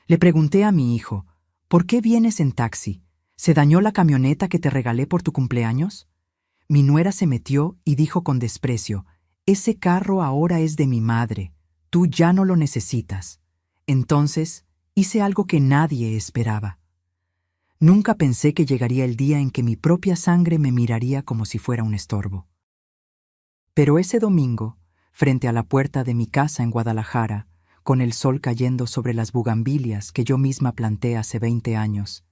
Le pregunté a mi hijo, ¿por qué vienes en taxi? ¿Se dañó la camioneta que te regalé por tu cumpleaños? Mi nuera se metió y dijo con desprecio, ese carro ahora es de mi madre, tú ya no lo necesitas. Entonces, hice algo que nadie esperaba. Nunca pensé que llegaría el día en que mi propia sangre me miraría como si fuera un estorbo. Pero ese domingo, frente a la puerta de mi casa en Guadalajara, con el sol cayendo sobre las bugambilias que yo misma planté hace 20 años,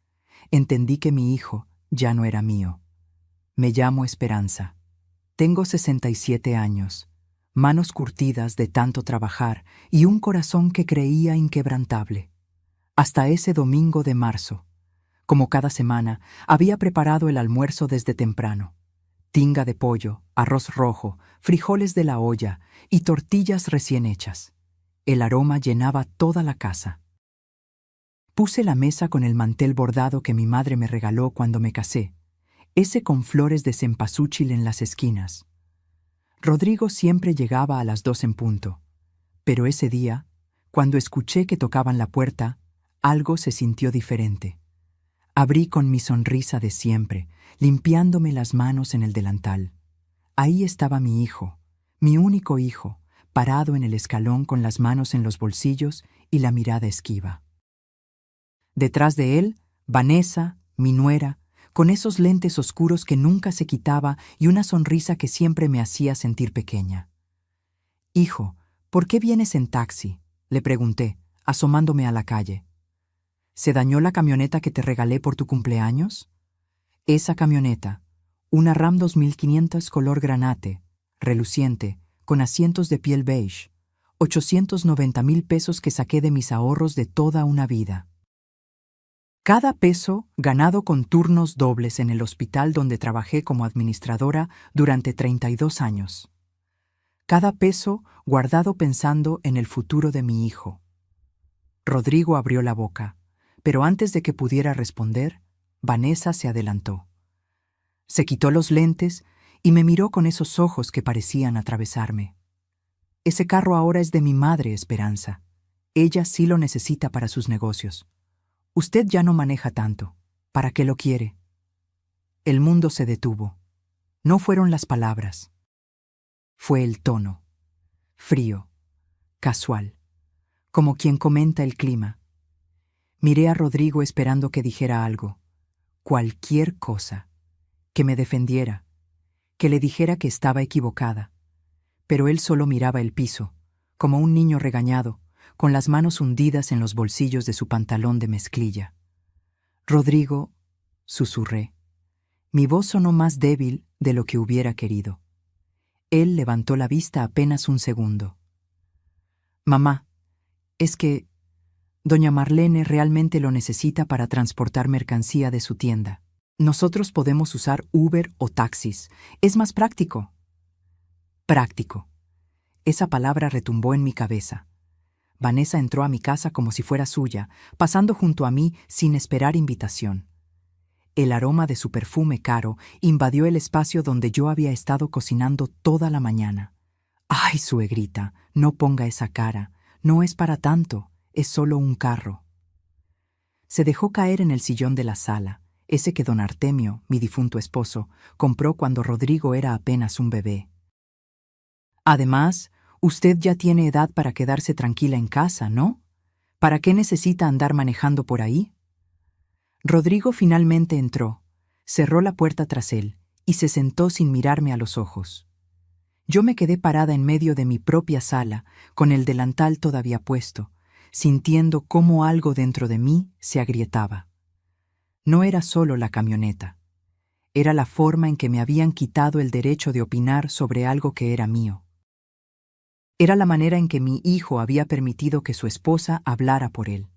entendí que mi hijo ya no era mío. Me llamo Esperanza. Tengo 67 años, manos curtidas de tanto trabajar y un corazón que creía inquebrantable. Hasta ese domingo de marzo, como cada semana, había preparado el almuerzo desde temprano. Tinga de pollo, arroz rojo, frijoles de la olla y tortillas recién hechas. El aroma llenaba toda la casa. Puse la mesa con el mantel bordado que mi madre me regaló cuando me casé, ese con flores de cempasúchil en las esquinas. Rodrigo siempre llegaba a las 2 en punto, pero ese día, cuando escuché que tocaban la puerta, algo se sintió diferente. Abrí con mi sonrisa de siempre, limpiándome las manos en el delantal. Ahí estaba mi hijo, mi único hijo, parado en el escalón con las manos en los bolsillos y la mirada esquiva. Detrás de él, Vanessa, mi nuera, con esos lentes oscuros que nunca se quitaba y una sonrisa que siempre me hacía sentir pequeña. «Hijo, ¿por qué vienes en taxi?», le pregunté, asomándome a la calle. «¿Se dañó la camioneta que te regalé por tu cumpleaños?». Esa camioneta, una Ram 2500 color granate, reluciente, con asientos de piel beige, 890,000 pesos que saqué de mis ahorros de toda una vida. Cada peso ganado con turnos dobles en el hospital donde trabajé como administradora durante 32 años. Cada peso guardado pensando en el futuro de mi hijo. Rodrigo abrió la boca, pero antes de que pudiera responder, Vanessa se adelantó. Se quitó los lentes y me miró con esos ojos que parecían atravesarme. Ese carro ahora es de mi madre, Esperanza. Ella sí lo necesita para sus negocios. Usted ya no maneja tanto. ¿Para qué lo quiere? El mundo se detuvo. No fueron las palabras. Fue el tono. Frío, casual, como quien comenta el clima. Miré a Rodrigo esperando que dijera algo. Cualquier cosa. Que me defendiera. Que le dijera que estaba equivocada. Pero él solo miraba el piso, como un niño regañado, con las manos hundidas en los bolsillos de su pantalón de mezclilla. «Rodrigo», susurré. Mi voz sonó más débil de lo que hubiera querido. Él levantó la vista apenas un segundo. «Mamá, es que doña Marlene realmente lo necesita para transportar mercancía de su tienda. Nosotros podemos usar Uber o taxis. Es más práctico». Práctico. Esa palabra retumbó en mi cabeza. Vanessa entró a mi casa como si fuera suya, pasando junto a mí sin esperar invitación. El aroma de su perfume caro invadió el espacio donde yo había estado cocinando toda la mañana. «Ay, suegrita, no ponga esa cara. No es para tanto, es solo un carro». Se dejó caer en el sillón de la sala, ese que don Artemio, mi difunto esposo, compró cuando Rodrigo era apenas un bebé. «Además, usted ya tiene edad para quedarse tranquila en casa, ¿no? ¿Para qué necesita andar manejando por ahí?». Rodrigo finalmente entró, cerró la puerta tras él y se sentó sin mirarme a los ojos. Yo me quedé parada en medio de mi propia sala, con el delantal todavía puesto, sintiendo cómo algo dentro de mí se agrietaba. No era solo la camioneta. Era la forma en que me habían quitado el derecho de opinar sobre algo que era mío. Era la manera en que mi hijo había permitido que su esposa hablara por él.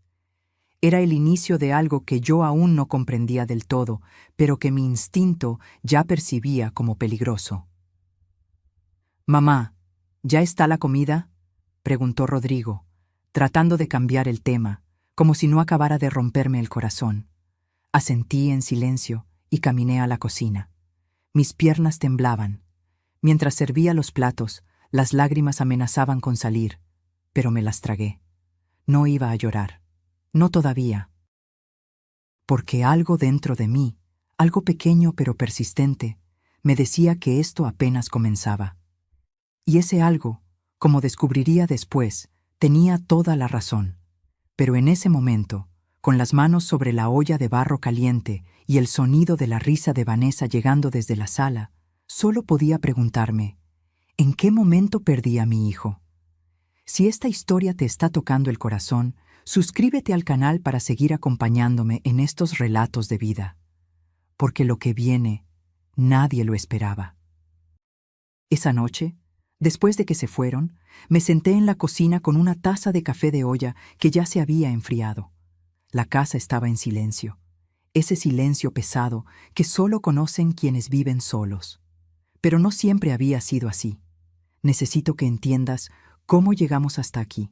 Era el inicio de algo que yo aún no comprendía del todo, pero que mi instinto ya percibía como peligroso. «Mamá, ¿ya está la comida?», preguntó Rodrigo, tratando de cambiar el tema, como si no acabara de romperme el corazón. Asentí en silencio y caminé a la cocina. Mis piernas temblaban. Mientras servía los platos, las lágrimas amenazaban con salir, pero me las tragué. No iba a llorar. No todavía. Porque algo dentro de mí, algo pequeño pero persistente, me decía que esto apenas comenzaba. Y ese algo, como descubriría después, tenía toda la razón. Pero en ese momento, con las manos sobre la olla de barro caliente y el sonido de la risa de Vanessa llegando desde la sala, solo podía preguntarme, ¿en qué momento perdí a mi hijo? Si esta historia te está tocando el corazón, suscríbete al canal para seguir acompañándome en estos relatos de vida. Porque lo que viene, nadie lo esperaba. Esa noche, después de que se fueron, me senté en la cocina con una taza de café de olla que ya se había enfriado. La casa estaba en silencio, ese silencio pesado que solo conocen quienes viven solos. Pero no siempre había sido así. Necesito que entiendas cómo llegamos hasta aquí,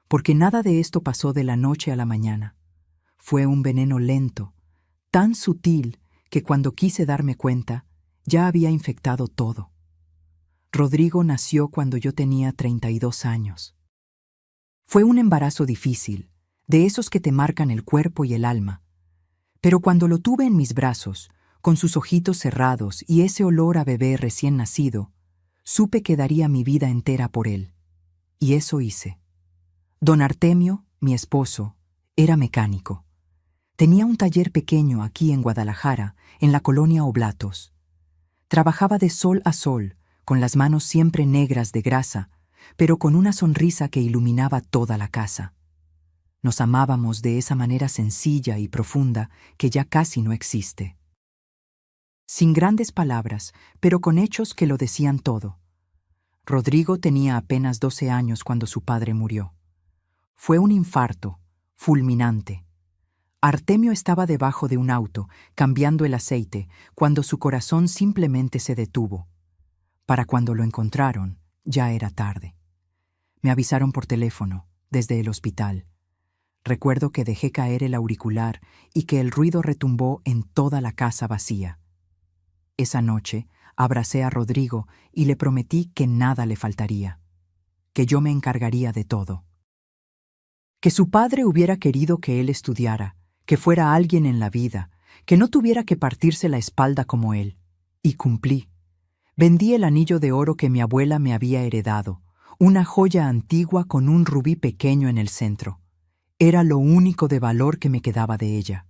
porque nada de esto pasó de la noche a la mañana. Fue un veneno lento, tan sutil que cuando quise darme cuenta, ya había infectado todo. Rodrigo nació cuando yo tenía 32 años. Fue un embarazo difícil, de esos que te marcan el cuerpo y el alma. Pero cuando lo tuve en mis brazos, con sus ojitos cerrados y ese olor a bebé recién nacido, supe que daría mi vida entera por él. Y eso hice. Don Artemio, mi esposo, era mecánico. Tenía un taller pequeño aquí en Guadalajara, en la colonia Oblatos. Trabajaba de sol a sol, con las manos siempre negras de grasa, pero con una sonrisa que iluminaba toda la casa. Nos amábamos de esa manera sencilla y profunda que ya casi no existe. Sin grandes palabras, pero con hechos que lo decían todo. Rodrigo tenía apenas 12 años cuando su padre murió. Fue un infarto, fulminante. Artemio estaba debajo de un auto, cambiando el aceite, cuando su corazón simplemente se detuvo. Para cuando lo encontraron, ya era tarde. Me avisaron por teléfono, desde el hospital. Recuerdo que dejé caer el auricular y que el ruido retumbó en toda la casa vacía. Esa noche, abracé a Rodrigo y le prometí que nada le faltaría, que yo me encargaría de todo. Que su padre hubiera querido que él estudiara, que fuera alguien en la vida, que no tuviera que partirse la espalda como él. Y cumplí. Vendí el anillo de oro que mi abuela me había heredado, una joya antigua con un rubí pequeño en el centro. Era lo único de valor que me quedaba de ella.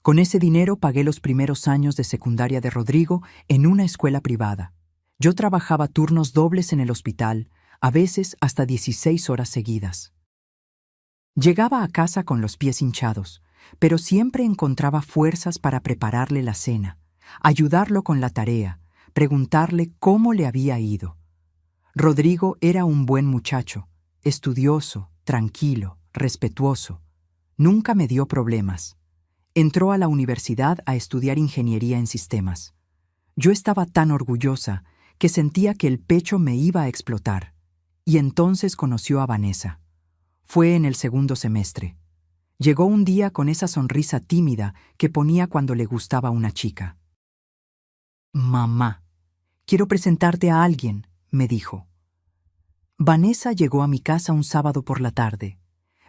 Con ese dinero pagué los primeros años de secundaria de Rodrigo en una escuela privada. Yo trabajaba turnos dobles en el hospital, a veces hasta 16 horas seguidas. Llegaba a casa con los pies hinchados, pero siempre encontraba fuerzas para prepararle la cena, ayudarlo con la tarea, preguntarle cómo le había ido. Rodrigo era un buen muchacho, estudioso, tranquilo, respetuoso. Nunca me dio problemas. Entró a la universidad a estudiar ingeniería en sistemas. Yo estaba tan orgullosa que sentía que el pecho me iba a explotar. Y entonces conoció a Vanessa. Fue en el segundo semestre. Llegó un día con esa sonrisa tímida que ponía cuando le gustaba una chica. «Mamá, quiero presentarte a alguien», me dijo. Vanessa llegó a mi casa un sábado por la tarde.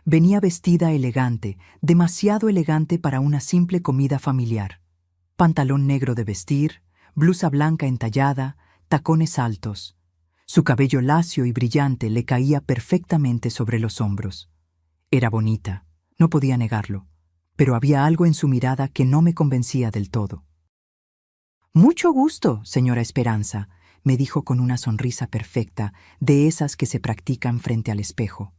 Venía vestida elegante, demasiado elegante para una simple comida familiar. Pantalón negro de vestir, blusa blanca entallada, tacones altos. Su cabello lacio y brillante le caía perfectamente sobre los hombros. Era bonita, no podía negarlo, pero había algo en su mirada que no me convencía del todo. «Mucho gusto, señora Esperanza», me dijo con una sonrisa perfecta, de esas que se practican frente al espejo.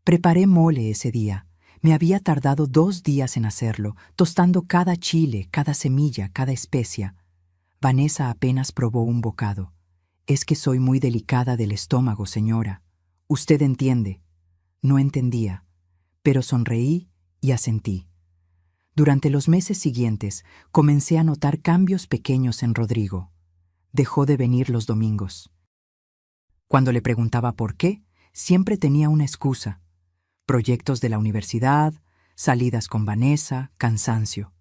Preparé mole ese día. Me había tardado 2 días en hacerlo, tostando cada chile, cada semilla, cada especia. Vanessa apenas probó un bocado. «Es que soy muy delicada del estómago, señora. Usted entiende». No entendía, pero sonreí y asentí. Durante los meses siguientes, comencé a notar cambios pequeños en Rodrigo. Dejó de venir los domingos. Cuando le preguntaba por qué, siempre tenía una excusa. Proyectos de la universidad, salidas con Vanessa, cansancio.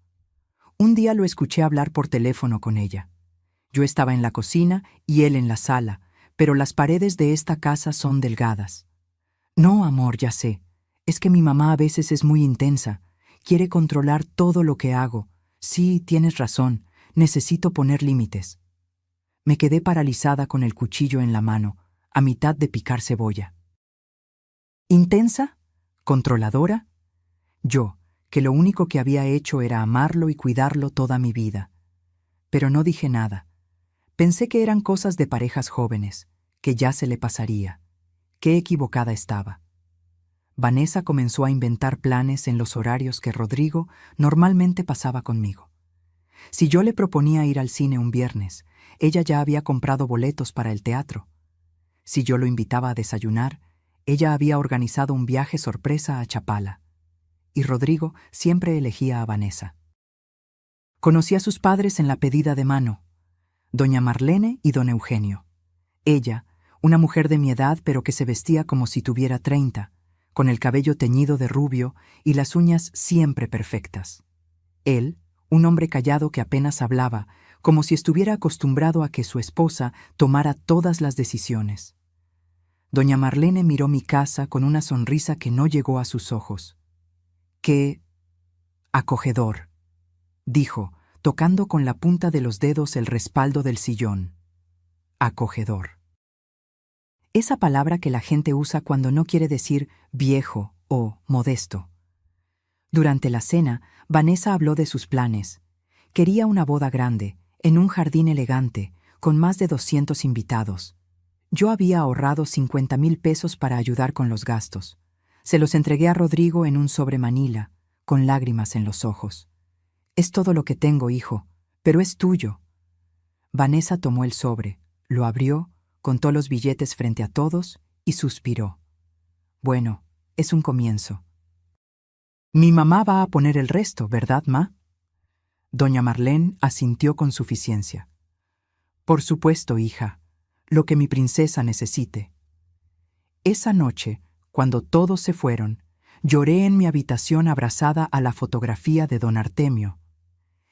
Un día lo escuché hablar por teléfono con ella. Yo estaba en la cocina y él en la sala, pero las paredes de esta casa son delgadas. «No, amor, ya sé. Es que mi mamá a veces es muy intensa. Quiere controlar todo lo que hago. Sí, tienes razón. Necesito poner límites. Me quedé paralizada con el cuchillo en la mano, a mitad de picar cebolla. ¿Intensa? ¿Controladora? Yo, que lo único que había hecho era amarlo y cuidarlo toda mi vida. Pero no dije nada. Pensé que eran cosas de parejas jóvenes, que ya se le pasaría. Qué equivocada estaba. Vanessa comenzó a inventar planes en los horarios que Rodrigo normalmente pasaba conmigo. Si yo le proponía ir al cine un viernes, ella ya había comprado boletos para el teatro. Si yo lo invitaba a desayunar, ella había organizado un viaje sorpresa a Chapala. Y Rodrigo siempre elegía a Vanessa. Conocí a sus padres en la pedida de mano, doña Marlene y don Eugenio. Ella, una mujer de mi edad pero que se vestía como si tuviera 30, con el cabello teñido de rubio y las uñas siempre perfectas. Él, un hombre callado que apenas hablaba, como si estuviera acostumbrado a que su esposa tomara todas las decisiones. Doña Marlene miró mi casa con una sonrisa que no llegó a sus ojos. ¡Qué acogedor!, dijo, tocando con la punta de los dedos el respaldo del sillón. Acogedor. Esa palabra que la gente usa cuando no quiere decir viejo o modesto. Durante la cena, Vanessa habló de sus planes. Quería una boda grande, en un jardín elegante, con más de 200 invitados. Yo había ahorrado 50,000 pesos para ayudar con los gastos. Se los entregué a Rodrigo en un sobre manila, con lágrimas en los ojos. «Es todo lo que tengo, hijo, pero es tuyo». Vanessa tomó el sobre, lo abrió, contó los billetes frente a todos y suspiró. «Bueno, es un comienzo». «Mi mamá va a poner el resto, ¿verdad, ma?» Doña Marlene asintió con suficiencia. «Por supuesto, hija, lo que mi princesa necesite». Esa noche, cuando todos se fueron, lloré en mi habitación abrazada a la fotografía de don Artemio.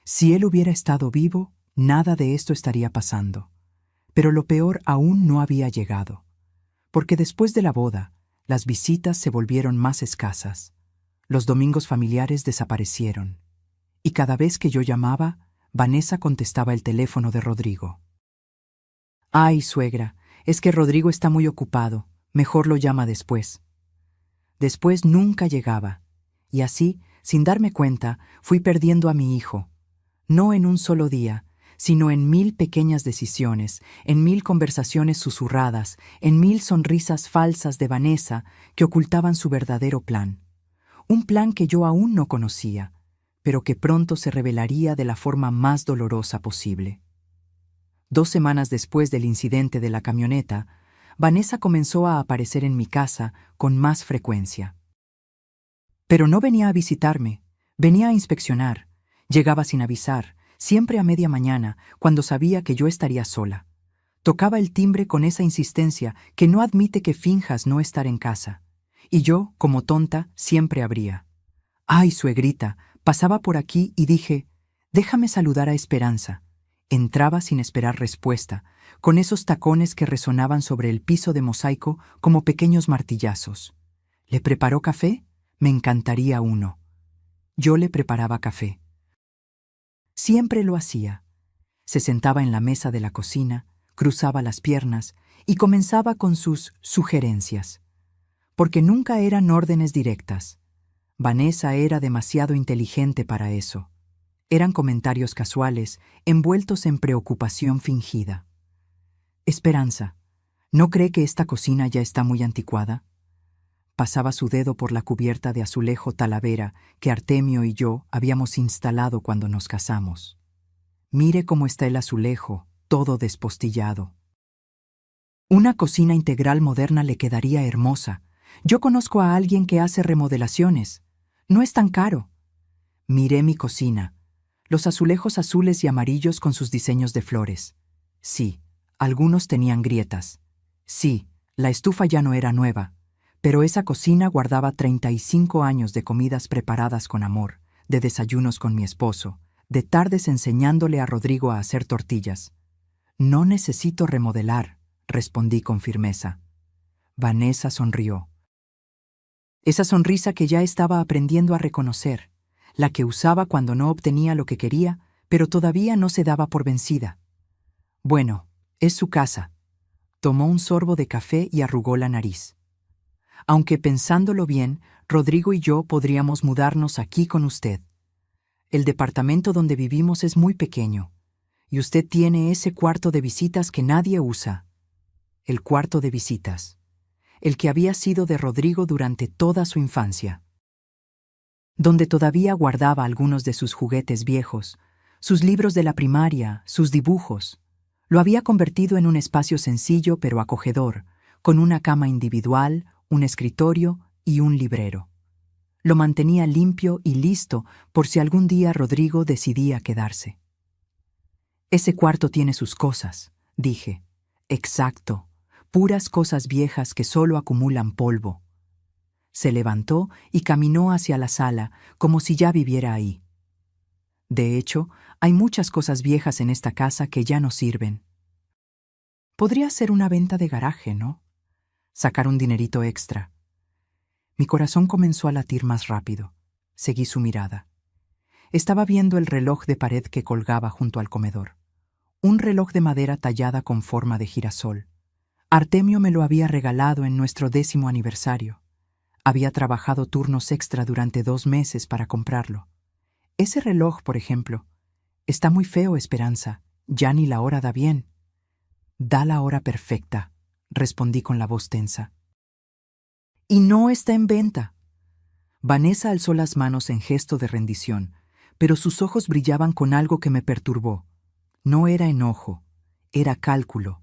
Si él hubiera estado vivo, nada de esto estaría pasando. Pero lo peor aún no había llegado, porque después de la boda, las visitas se volvieron más escasas. Los domingos familiares desaparecieron, y cada vez que yo llamaba, Vanessa contestaba el teléfono de Rodrigo. «Ay, suegra, es que Rodrigo está muy ocupado, mejor lo llama después». Después nunca llegaba, y así, sin darme cuenta, fui perdiendo a mi hijo. No en un solo día, sino en 1000 pequeñas decisiones, en 1000 conversaciones susurradas, en 1000 sonrisas falsas de Vanessa que ocultaban su verdadero plan. Un plan que yo aún no conocía, pero que pronto se revelaría de la forma más dolorosa posible. 2 semanas después del incidente de la camioneta, Vanessa comenzó a aparecer en mi casa con más frecuencia. Pero no venía a visitarme, venía a inspeccionar. Llegaba sin avisar, siempre a media mañana, cuando sabía que yo estaría sola. Tocaba el timbre con esa insistencia que no admite que finjas no estar en casa. Y yo, como tonta, siempre abría. «Ay, suegrita», pasaba por aquí y dije, «Déjame saludar a Esperanza». Entraba sin esperar respuesta, con esos tacones que resonaban sobre el piso de mosaico como pequeños martillazos. ¿Le preparó café? Me encantaría uno. Yo le preparaba café. Siempre lo hacía. Se sentaba en la mesa de la cocina, cruzaba las piernas y comenzaba con sus sugerencias. Porque nunca eran órdenes directas. Vanessa era demasiado inteligente para eso. Eran comentarios casuales, envueltos en preocupación fingida. «Esperanza, ¿no cree que esta cocina ya está muy anticuada?» Pasaba su dedo por la cubierta de azulejo talavera que Artemio y yo habíamos instalado cuando nos casamos. «Mire cómo está el azulejo, todo despostillado. Una cocina integral moderna le quedaría hermosa. Yo conozco a alguien que hace remodelaciones. No es tan caro». Miré mi cocina. Los azulejos azules y amarillos con sus diseños de flores. Sí, algunos tenían grietas. Sí, la estufa ya no era nueva, pero esa cocina guardaba 35 años de comidas preparadas con amor, de desayunos con mi esposo, de tardes enseñándole a Rodrigo a hacer tortillas. «No necesito remodelar», respondí con firmeza. Vanessa sonrió. Esa sonrisa que ya estaba aprendiendo a reconocer, la que usaba cuando no obtenía lo que quería, pero todavía no se daba por vencida. Bueno, es su casa. Tomó un sorbo de café y arrugó la nariz. Aunque pensándolo bien, Rodrigo y yo podríamos mudarnos aquí con usted. El departamento donde vivimos es muy pequeño, y usted tiene ese cuarto de visitas que nadie usa. El cuarto de visitas, el que había sido de Rodrigo durante toda su infancia, donde todavía guardaba algunos de sus juguetes viejos, sus libros de la primaria, sus dibujos. Lo había convertido en un espacio sencillo pero acogedor, con una cama individual, un escritorio y un librero. Lo mantenía limpio y listo por si algún día Rodrigo decidía quedarse. Ese cuarto tiene sus cosas, dije. Exacto, puras cosas viejas que solo acumulan polvo. Se levantó y caminó hacia la sala, como si ya viviera ahí. De hecho, hay muchas cosas viejas en esta casa que ya no sirven. Podría ser una venta de garaje, ¿no? Sacar un dinerito extra. Mi corazón comenzó a latir más rápido. Seguí su mirada. Estaba viendo el reloj de pared que colgaba junto al comedor. Un reloj de madera tallada con forma de girasol. Artemio me lo había regalado en nuestro 10º aniversario. Había trabajado turnos extra durante 2 meses para comprarlo. Ese reloj, por ejemplo, está muy feo, Esperanza. Ya ni la hora da bien. Da la hora perfecta, respondí con la voz tensa. Y no está en venta. Vanessa alzó las manos en gesto de rendición, pero sus ojos brillaban con algo que me perturbó. No era enojo, era cálculo.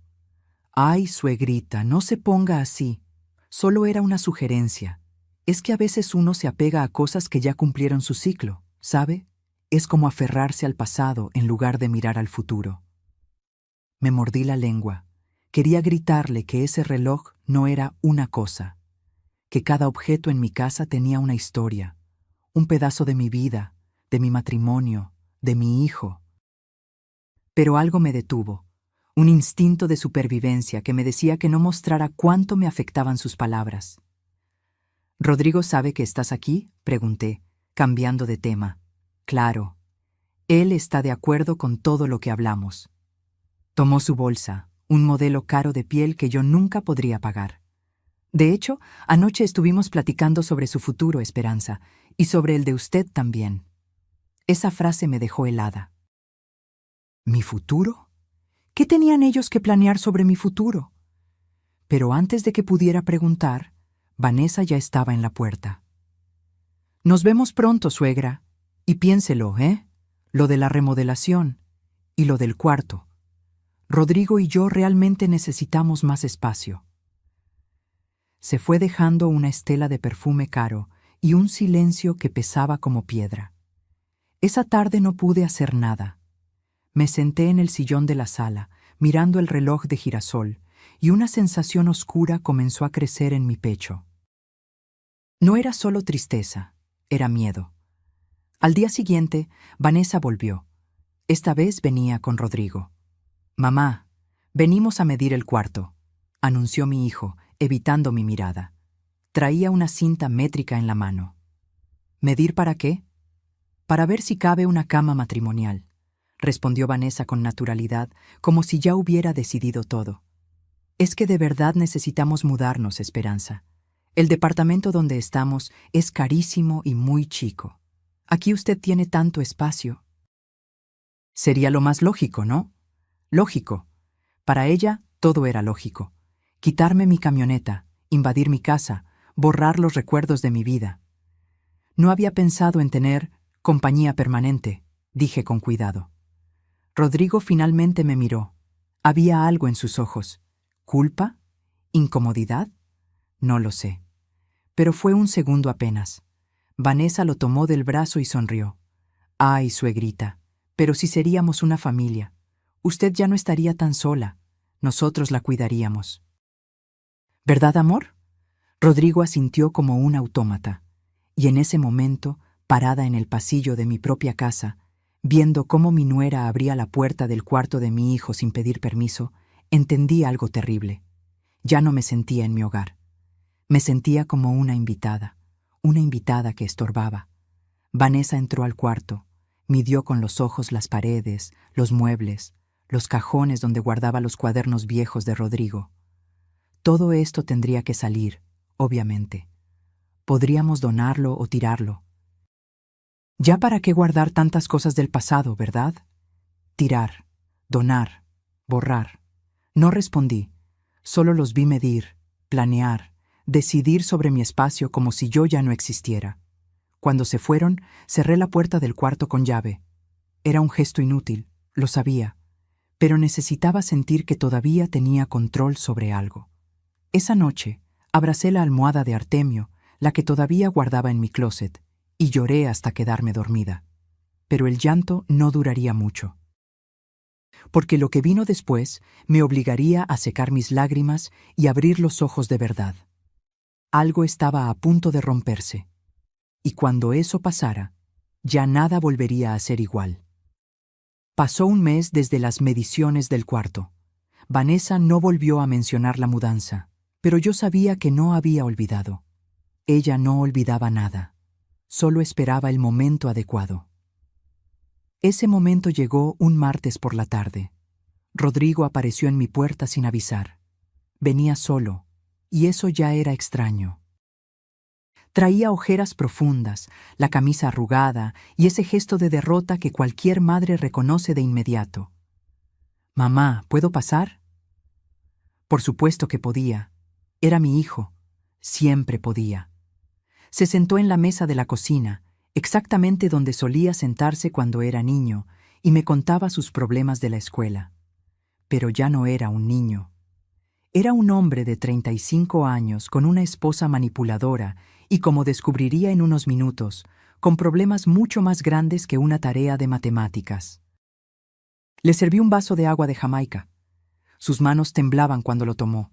Ay, suegrita, no se ponga así. Solo era una sugerencia. Es que a veces uno se apega a cosas que ya cumplieron su ciclo, ¿sabe? Es como aferrarse al pasado en lugar de mirar al futuro. Me mordí la lengua. Quería gritarle que ese reloj no era una cosa, que cada objeto en mi casa tenía una historia, un pedazo de mi vida, de mi matrimonio, de mi hijo. Pero algo me detuvo, un instinto de supervivencia que me decía que no mostrara cuánto me afectaban sus palabras. ¿Rodrigo sabe que estás aquí?, pregunté, cambiando de tema. Claro. Él está de acuerdo con todo lo que hablamos. Tomó su bolsa, un modelo caro de piel que yo nunca podría pagar. De hecho, anoche estuvimos platicando sobre su futuro, Esperanza, y sobre el de usted también. Esa frase me dejó helada. ¿Mi futuro? ¿Qué tenían ellos que planear sobre mi futuro? Pero antes de que pudiera preguntar, Vanessa ya estaba en la puerta. Nos vemos pronto, suegra. Y piénselo, ¿eh? Lo de la remodelación y lo del cuarto. Rodrigo y yo realmente necesitamos más espacio. Se fue dejando una estela de perfume caro y un silencio que pesaba como piedra. Esa tarde no pude hacer nada. Me senté en el sillón de la sala, mirando el reloj de girasol, y una sensación oscura comenzó a crecer en mi pecho. No era solo tristeza, era miedo. Al día siguiente, Vanessa volvió. Esta vez venía con Rodrigo. «Mamá, venimos a medir el cuarto», anunció mi hijo, evitando mi mirada. Traía una cinta métrica en la mano. ¿Medir para qué? Para ver si cabe una cama matrimonial, respondió Vanessa con naturalidad, como si ya hubiera decidido todo. Es que de verdad necesitamos mudarnos, Esperanza. El departamento donde estamos es carísimo y muy chico. Aquí usted tiene tanto espacio. Sería lo más lógico, ¿no? Lógico. Para ella, todo era lógico. Quitarme mi camioneta, invadir mi casa, borrar los recuerdos de mi vida. No había pensado en tener compañía permanente, dije con cuidado. Rodrigo finalmente me miró. Había algo en sus ojos. ¿Culpa? ¿Incomodidad? No lo sé. Pero fue un segundo apenas. Vanessa lo tomó del brazo y sonrió. Ay, suegrita, pero si seríamos una familia. Usted ya no estaría tan sola. Nosotros la cuidaríamos. ¿Verdad, amor? Rodrigo asintió como un autómata. Y en ese momento, parada en el pasillo de mi propia casa, viendo cómo mi nuera abría la puerta del cuarto de mi hijo sin pedir permiso, entendí algo terrible. Ya no me sentía en mi hogar. Me sentía como una invitada, una invitada que estorbaba. Vanessa entró al cuarto, midió con los ojos las paredes, los muebles, los cajones donde guardaba los cuadernos viejos de Rodrigo. Todo esto tendría que salir, obviamente. Podríamos donarlo o tirarlo. ¿Ya para qué guardar tantas cosas del pasado, verdad? Tirar, donar, borrar. No respondí, solo los vi medir, planear, decidir sobre mi espacio como si yo ya no existiera. Cuando se fueron, cerré la puerta del cuarto con llave. Era un gesto inútil, lo sabía, pero necesitaba sentir que todavía tenía control sobre algo. Esa noche, abracé la almohada de Artemio, la que todavía guardaba en mi closet, y lloré hasta quedarme dormida. Pero el llanto no duraría mucho. Porque lo que vino después me obligaría a secar mis lágrimas y abrir los ojos de verdad. Algo estaba a punto de romperse. Y cuando eso pasara, ya nada volvería a ser igual. Pasó un mes desde las mediciones del cuarto. Vanessa no volvió a mencionar la mudanza, pero yo sabía que no había olvidado. Ella no olvidaba nada, solo esperaba el momento adecuado. Ese momento llegó un martes por la tarde. Rodrigo apareció en mi puerta sin avisar. Venía solo, y eso ya era extraño. Traía ojeras profundas, la camisa arrugada y ese gesto de derrota que cualquier madre reconoce de inmediato. «Mamá, ¿puedo pasar?» Por supuesto que podía. Era mi hijo. Siempre podía. Se sentó en la mesa de la cocina, exactamente donde solía sentarse cuando era niño, y me contaba sus problemas de la escuela. Pero ya no era un niño. Era un hombre de 35 años con una esposa manipuladora y, como descubriría en unos minutos, con problemas mucho más grandes que una tarea de matemáticas. Le serví un vaso de agua de Jamaica. Sus manos temblaban cuando lo tomó.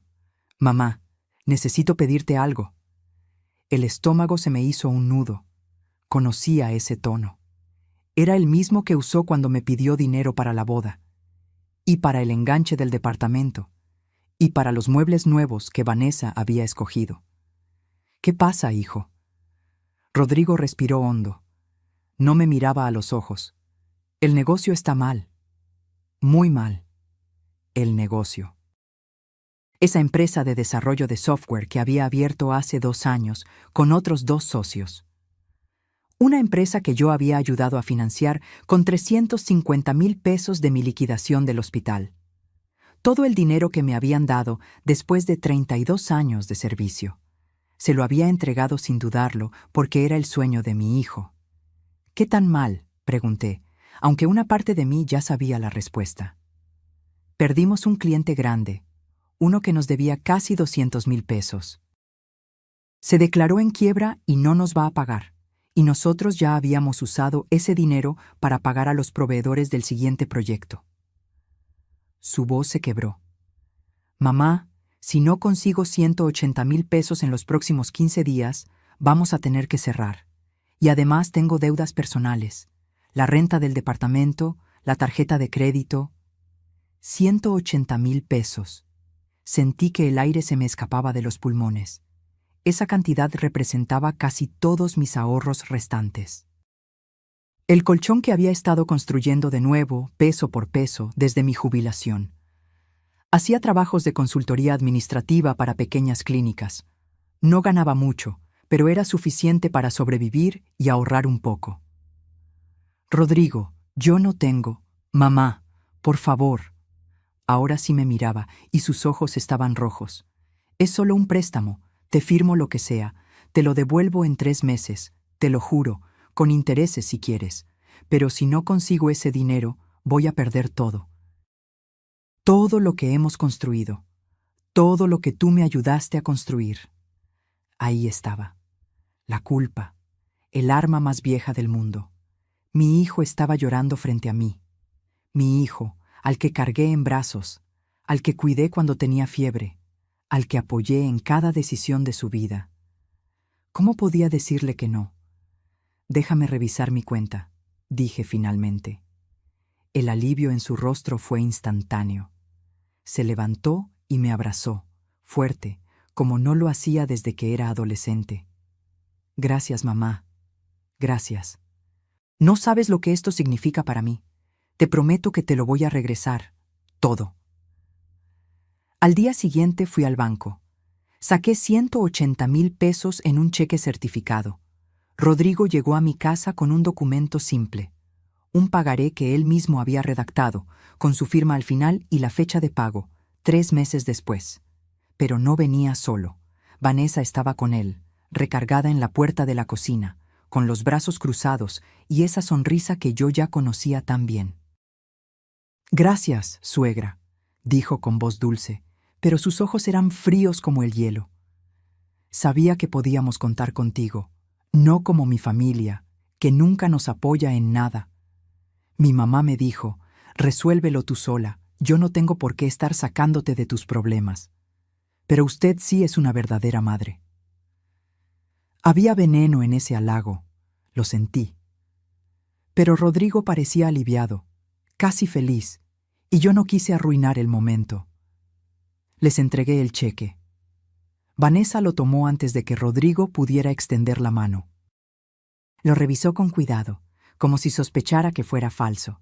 «Mamá, necesito pedirte algo». El estómago se me hizo un nudo. Conocía ese tono. Era el mismo que usó cuando me pidió dinero para la boda, y para el enganche del departamento, y para los muebles nuevos que Vanessa había escogido. «¿Qué pasa, hijo?» Rodrigo respiró hondo. No me miraba a los ojos. «El negocio está mal. Muy mal. El negocio». Esa empresa de desarrollo de software que había abierto hace 2 años con otros 2 socios. Una empresa que yo había ayudado a financiar con 350,000 pesos de mi liquidación del hospital. Todo el dinero que me habían dado después de 32 años de servicio. Se lo había entregado sin dudarlo porque era el sueño de mi hijo. «¿Qué tan mal?», pregunté, aunque una parte de mí ya sabía la respuesta. Perdimos un cliente grande, uno que nos debía casi 200,000 pesos. Se declaró en quiebra y no nos va a pagar, y nosotros ya habíamos usado ese dinero para pagar a los proveedores del siguiente proyecto. Su voz se quebró. «Mamá, si no consigo 180,000 pesos en los próximos 15 días, vamos a tener que cerrar. Y además tengo deudas personales, la renta del departamento, la tarjeta de crédito». 180,000 pesos. Sentí que el aire se me escapaba de los pulmones. Esa cantidad representaba casi todos mis ahorros restantes. El colchón que había estado construyendo de nuevo, peso por peso, desde mi jubilación. Hacía trabajos de consultoría administrativa para pequeñas clínicas. No ganaba mucho, pero era suficiente para sobrevivir y ahorrar un poco. «Rodrigo, yo no tengo. Mamá, por favor». Ahora sí me miraba y sus ojos estaban rojos. «Es solo un préstamo. Te firmo lo que sea. Te lo devuelvo en 3 meses. Te lo juro, con intereses si quieres. Pero si no consigo ese dinero, voy a perder todo. Todo lo que hemos construido. Todo lo que tú me ayudaste a construir». Ahí estaba. La culpa. El arma más vieja del mundo. Mi hijo estaba llorando frente a mí. Mi hijo, al que cargué en brazos, al que cuidé cuando tenía fiebre, al que apoyé en cada decisión de su vida. ¿Cómo podía decirle que no? «Déjame revisar mi cuenta», dije finalmente. El alivio en su rostro fue instantáneo. Se levantó y me abrazó, fuerte, como no lo hacía desde que era adolescente. Gracias, mamá. Gracias. No sabes lo que esto significa para mí. Te prometo que te lo voy a regresar. Todo. Al día siguiente fui al banco. Saqué 180,000 pesos en un cheque certificado. Rodrigo llegó a mi casa con un documento simple. Un pagaré que él mismo había redactado, con su firma al final y la fecha de pago, 3 meses después. Pero no venía solo. Vanessa estaba con él, recargada en la puerta de la cocina, con los brazos cruzados y esa sonrisa que yo ya conocía tan bien. Gracias, suegra, dijo con voz dulce, pero sus ojos eran fríos como el hielo. Sabía que podíamos contar contigo, no como mi familia, que nunca nos apoya en nada. Mi mamá me dijo, resuélvelo tú sola, yo no tengo por qué estar sacándote de tus problemas. Pero usted sí es una verdadera madre. Había veneno en ese halago, lo sentí. Pero Rodrigo parecía aliviado, casi feliz, y yo no quise arruinar el momento. Les entregué el cheque. Vanessa lo tomó antes de que Rodrigo pudiera extender la mano. Lo revisó con cuidado, como si sospechara que fuera falso.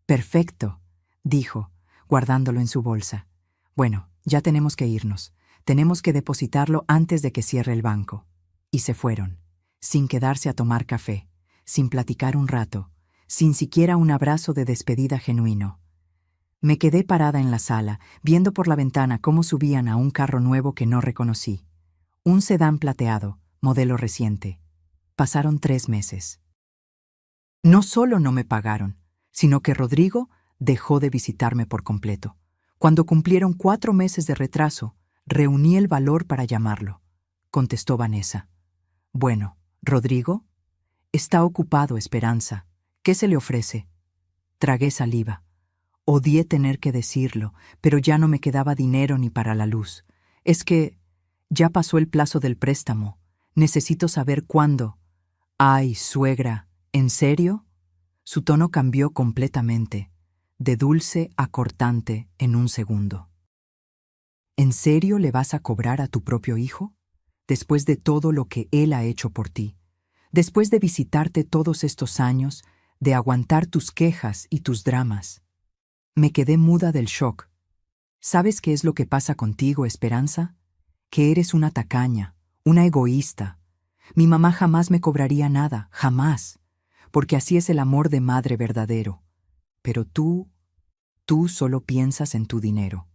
Perfecto, dijo, guardándolo en su bolsa. Bueno, ya tenemos que irnos. Tenemos que depositarlo antes de que cierre el banco. Y se fueron, sin quedarse a tomar café, sin platicar un rato, sin siquiera un abrazo de despedida genuino. Me quedé parada en la sala, viendo por la ventana cómo subían a un carro nuevo que no reconocí. Un sedán plateado, modelo reciente. Pasaron 3 meses. No solo no me pagaron, sino que Rodrigo dejó de visitarme por completo. Cuando cumplieron 4 meses de retraso, reuní el valor para llamarlo. Contestó Vanessa. Bueno, Rodrigo, está ocupado, Esperanza. ¿Qué se le ofrece? Tragué saliva. Odié tener que decirlo, pero ya no me quedaba dinero ni para la luz. Es que ya pasó el plazo del préstamo. Necesito saber cuándo. Ay, suegra, ¿en serio? Su tono cambió completamente, de dulce a cortante en un segundo. ¿En serio le vas a cobrar a tu propio hijo? Después de todo lo que él ha hecho por ti, después de visitarte todos estos años, de aguantar tus quejas y tus dramas. Me quedé muda del shock. ¿Sabes qué es lo que pasa contigo, Esperanza? Que eres una tacaña, una egoísta. Mi mamá jamás me cobraría nada, jamás, porque así es el amor de madre verdadero. Pero tú solo piensas en tu dinero.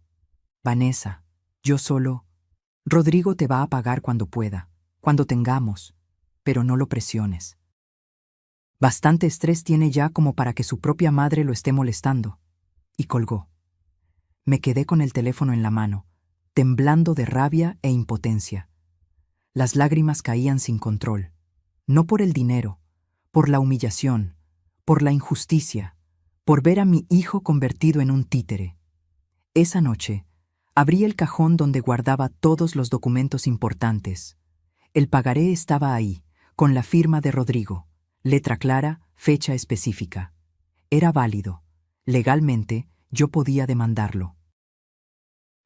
Vanessa, yo solo... Rodrigo te va a pagar cuando pueda, cuando tengamos, pero no lo presiones. Bastante estrés tiene ya como para que su propia madre lo esté molestando. Y colgó. Me quedé con el teléfono en la mano, temblando de rabia e impotencia. Las lágrimas caían sin control, no por el dinero, por la humillación, por la injusticia, por ver a mi hijo convertido en un títere. Esa noche, abrí el cajón donde guardaba todos los documentos importantes. El pagaré estaba ahí, con la firma de Rodrigo, letra clara, fecha específica. Era válido. Legalmente, yo podía demandarlo.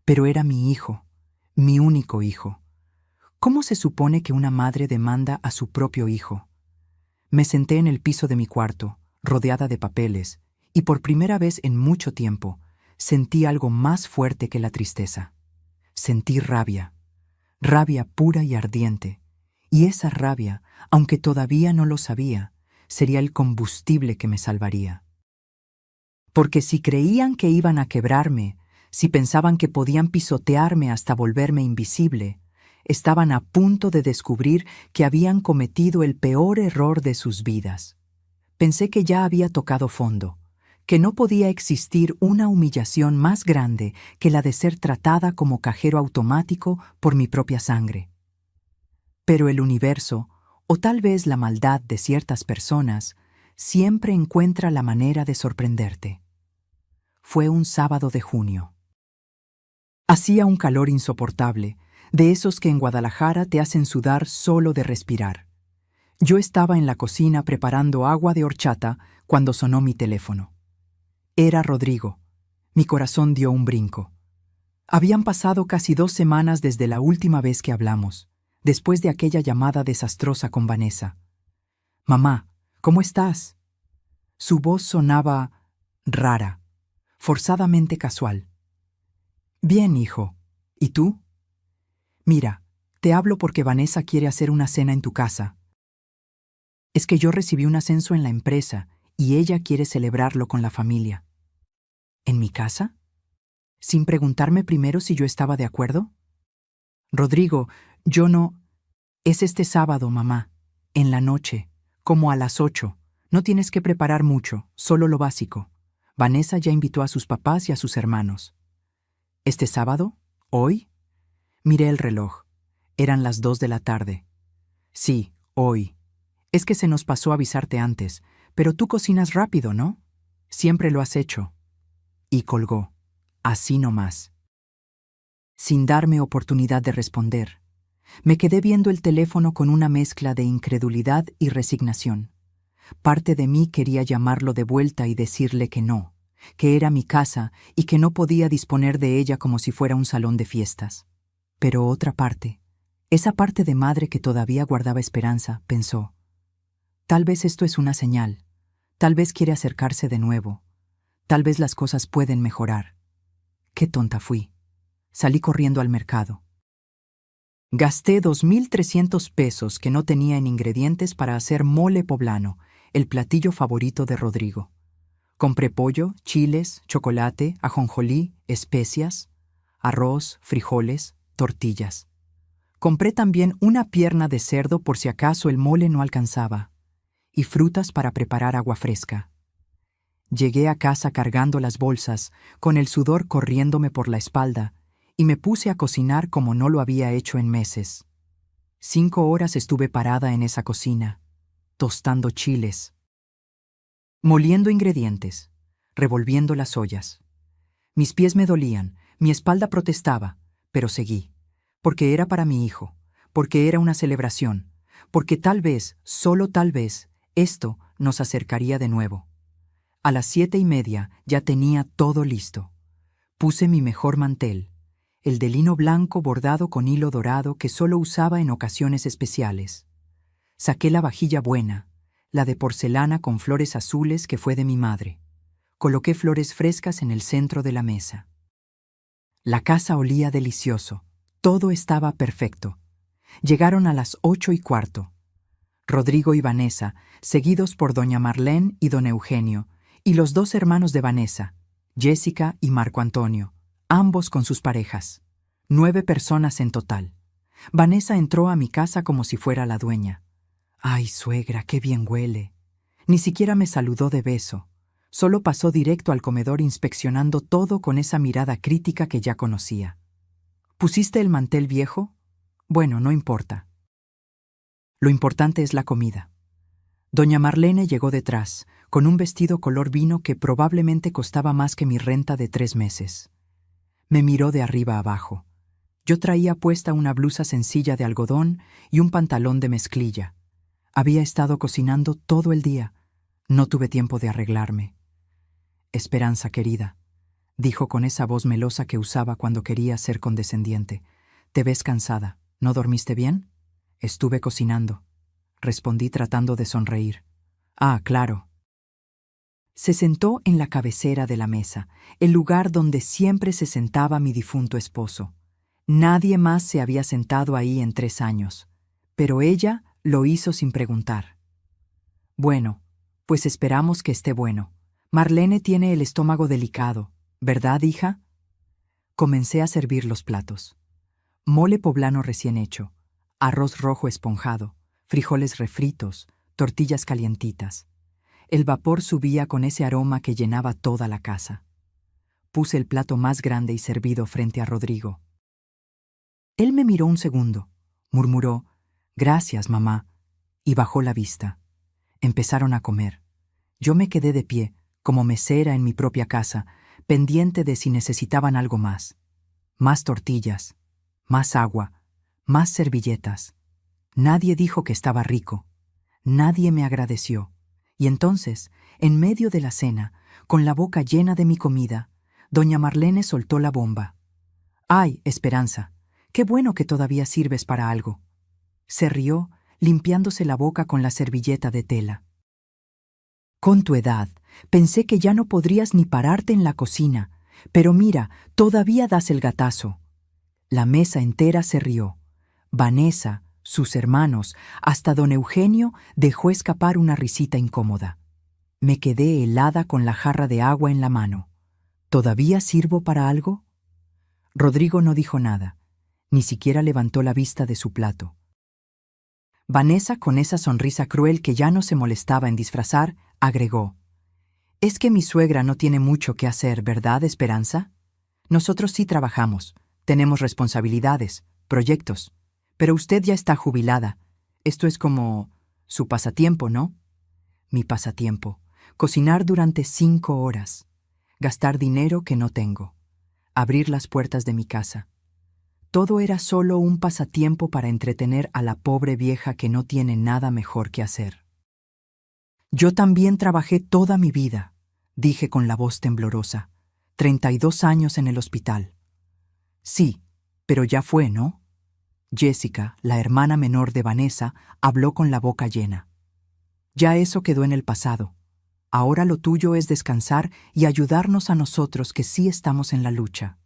Pero era mi hijo, mi único hijo. ¿Cómo se supone que una madre demanda a su propio hijo? Me senté en el piso de mi cuarto, rodeada de papeles, y por primera vez en mucho tiempo, sentí algo más fuerte que la tristeza. Sentí rabia, rabia pura y ardiente, y esa rabia, aunque todavía no lo sabía, sería el combustible que me salvaría. Porque si creían que iban a quebrarme, si pensaban que podían pisotearme hasta volverme invisible, estaban a punto de descubrir que habían cometido el peor error de sus vidas. Pensé que ya había tocado fondo, que no podía existir una humillación más grande que la de ser tratada como cajero automático por mi propia sangre. Pero el universo, o tal vez la maldad de ciertas personas, siempre encuentra la manera de sorprenderte. Fue un sábado de junio. Hacía un calor insoportable, de esos que en Guadalajara te hacen sudar solo de respirar. Yo estaba en la cocina preparando agua de horchata cuando sonó mi teléfono. Era Rodrigo. Mi corazón dio un brinco. Habían pasado casi 2 semanas desde la última vez que hablamos, después de aquella llamada desastrosa con Vanessa. «Mamá, ¿cómo estás?» Su voz sonaba rara, forzadamente casual. «Bien, hijo. ¿Y tú?» «Mira, te hablo porque Vanessa quiere hacer una cena en tu casa. Es que yo recibí un ascenso en la empresa y ella quiere celebrarlo con la familia». «¿En mi casa? ¿Sin preguntarme primero si yo estaba de acuerdo?» «Rodrigo, yo no...» «Es este sábado, mamá, en la noche, como a las 8. No tienes que preparar mucho, solo lo básico. Vanessa ya invitó a sus papás y a sus hermanos». «¿Este sábado? ¿Hoy?» Miré el reloj. Eran las 2 de la tarde. «Sí, hoy. Es que se nos pasó avisarte antes, pero tú cocinas rápido, ¿no? Siempre lo has hecho». Y colgó, así nomás. Sin darme oportunidad de responder, me quedé viendo el teléfono con una mezcla de incredulidad y resignación. Parte de mí quería llamarlo de vuelta y decirle que no, que era mi casa y que no podía disponer de ella como si fuera un salón de fiestas. Pero otra parte, esa parte de madre que todavía guardaba esperanza, pensó: tal vez esto es una señal, tal vez quiere acercarse de nuevo, tal vez las cosas pueden mejorar. Qué tonta fui. Salí corriendo al mercado. Gasté 2.300 pesos que no tenía en ingredientes para hacer mole poblano, el platillo favorito de Rodrigo. Compré pollo, chiles, chocolate, ajonjolí, especias, arroz, frijoles, tortillas. Compré también una pierna de cerdo por si acaso el mole no alcanzaba, y frutas para preparar agua fresca. Llegué a casa cargando las bolsas, con el sudor corriéndome por la espalda, y me puse a cocinar como no lo había hecho en meses. 5 horas estuve parada en esa cocina, tostando chiles, moliendo ingredientes, revolviendo las ollas. Mis pies me dolían, mi espalda protestaba, pero seguí, porque era para mi hijo, porque era una celebración, porque tal vez, solo tal vez, esto nos acercaría de nuevo. A las 7:30 ya tenía todo listo. Puse mi mejor mantel, el de lino blanco bordado con hilo dorado que solo usaba en ocasiones especiales. Saqué la vajilla buena, la de porcelana con flores azules que fue de mi madre. Coloqué flores frescas en el centro de la mesa. La casa olía delicioso. Todo estaba perfecto. Llegaron a las 8:15. Rodrigo y Vanessa, seguidos por doña Marlene y don Eugenio, y los 2 hermanos de Vanessa, Jessica y Marco Antonio, ambos con sus parejas. 9 personas en total. Vanessa entró a mi casa como si fuera la dueña. «Ay, suegra, qué bien huele». Ni siquiera me saludó de beso. Solo pasó directo al comedor inspeccionando todo con esa mirada crítica que ya conocía. «¿Pusiste el mantel viejo? Bueno, no importa. Lo importante es la comida». Doña Marlene llegó detrás, con un vestido color vino que probablemente costaba más que mi renta de 3 meses. Me miró de arriba abajo. Yo traía puesta una blusa sencilla de algodón y un pantalón de mezclilla. Había estado cocinando todo el día. No tuve tiempo de arreglarme. «Esperanza, querida», dijo con esa voz melosa que usaba cuando quería ser condescendiente. «Te ves cansada. ¿No dormiste bien?» «Estuve cocinando», respondí tratando de sonreír. «Ah, claro». Se sentó en la cabecera de la mesa, el lugar donde siempre se sentaba mi difunto esposo. Nadie más se había sentado ahí en 3 años, pero ella lo hizo sin preguntar. «Bueno, pues esperamos que esté bueno. Marlene tiene el estómago delicado, ¿verdad, hija?» Comencé a servir los platos. Mole poblano recién hecho, arroz rojo esponjado, frijoles refritos, tortillas calientitas. El vapor subía con ese aroma que llenaba toda la casa. Puse el plato más grande y servido frente a Rodrigo. Él me miró un segundo, murmuró: «Gracias, mamá», y bajó la vista. Empezaron a comer. Yo me quedé de pie, como mesera en mi propia casa, pendiente de si necesitaban algo más. Más tortillas, más agua, más servilletas. Nadie dijo que estaba rico. Nadie me agradeció. Y entonces, en medio de la cena, con la boca llena de mi comida, doña Marlene soltó la bomba. «Ay, Esperanza, qué bueno que todavía sirves para algo. Se rió, limpiándose la boca con la servilleta de tela. Con tu edad, pensé que ya no podrías ni pararte en la cocina, pero mira, todavía das el gatazo. La mesa entera se rió. Vanessa, sus hermanos, hasta don Eugenio dejó escapar una risita incómoda. Me quedé helada con la jarra de agua en la mano. ¿Todavía sirvo para algo? Rodrigo no dijo nada, ni siquiera levantó la vista de su plato. Vanessa, con esa sonrisa cruel que ya no se molestaba en disfrazar, agregó: «Es que mi suegra no tiene mucho que hacer, ¿verdad, Esperanza? Nosotros sí trabajamos, tenemos responsabilidades, proyectos, pero usted ya está jubilada. Esto es como su pasatiempo, ¿no?» Mi pasatiempo: cocinar durante 5 horas, gastar dinero que no tengo, abrir las puertas de mi casa. Todo era solo un pasatiempo para entretener a la pobre vieja que no tiene nada mejor que hacer. Yo también trabajé toda mi vida, dije con la voz temblorosa. 32 años en el hospital. Sí, pero ya fue, ¿no? Jessica, la hermana menor de Vanessa, habló con la boca llena. Ya eso quedó en el pasado. Ahora lo tuyo es descansar y ayudarnos a nosotros que sí estamos en la lucha.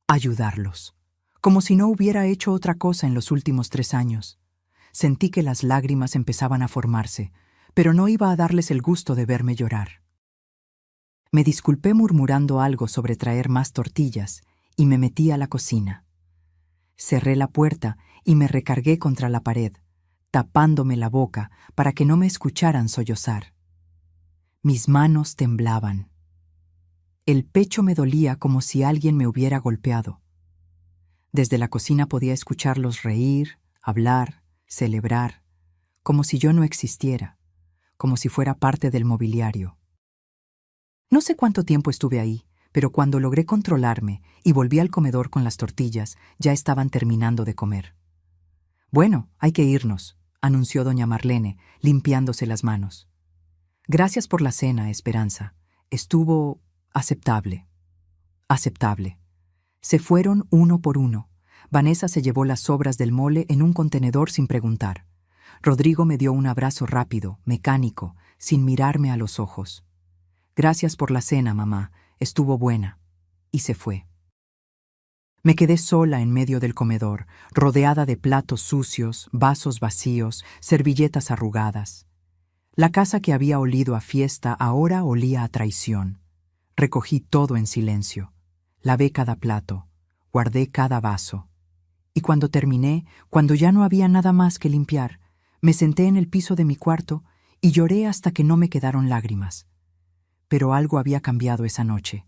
Ayudarlos. Como si no hubiera hecho otra cosa en los últimos 3 años. Sentí que las lágrimas empezaban a formarse, pero no iba a darles el gusto de verme llorar. Me disculpé murmurando algo sobre traer más tortillas y me metí a la cocina. Cerré la puerta y me recargué contra la pared, tapándome la boca para que no me escucharan sollozar. Mis manos temblaban. El pecho me dolía como si alguien me hubiera golpeado. Desde la cocina podía escucharlos reír, hablar, celebrar, como si yo no existiera, como si fuera parte del mobiliario. No sé cuánto tiempo estuve ahí, pero cuando logré controlarme y volví al comedor con las tortillas, ya estaban terminando de comer. «Bueno, hay que irnos», anunció doña Marlene, limpiándose las manos. «Gracias por la cena, Esperanza. Estuvo aceptable». Aceptable. Se fueron uno por uno. Vanessa se llevó las sobras del mole en un contenedor sin preguntar. Rodrigo me dio un abrazo rápido, mecánico, sin mirarme a los ojos. «Gracias por la cena, mamá. Estuvo buena». Y se fue. Me quedé sola en medio del comedor, rodeada de platos sucios, vasos vacíos, servilletas arrugadas. La casa que había olido a fiesta ahora olía a traición. Recogí todo en silencio. Lavé cada plato, guardé cada vaso. Y cuando terminé, cuando ya no había nada más que limpiar, me senté en el piso de mi cuarto y lloré hasta que no me quedaron lágrimas. Pero algo había cambiado esa noche.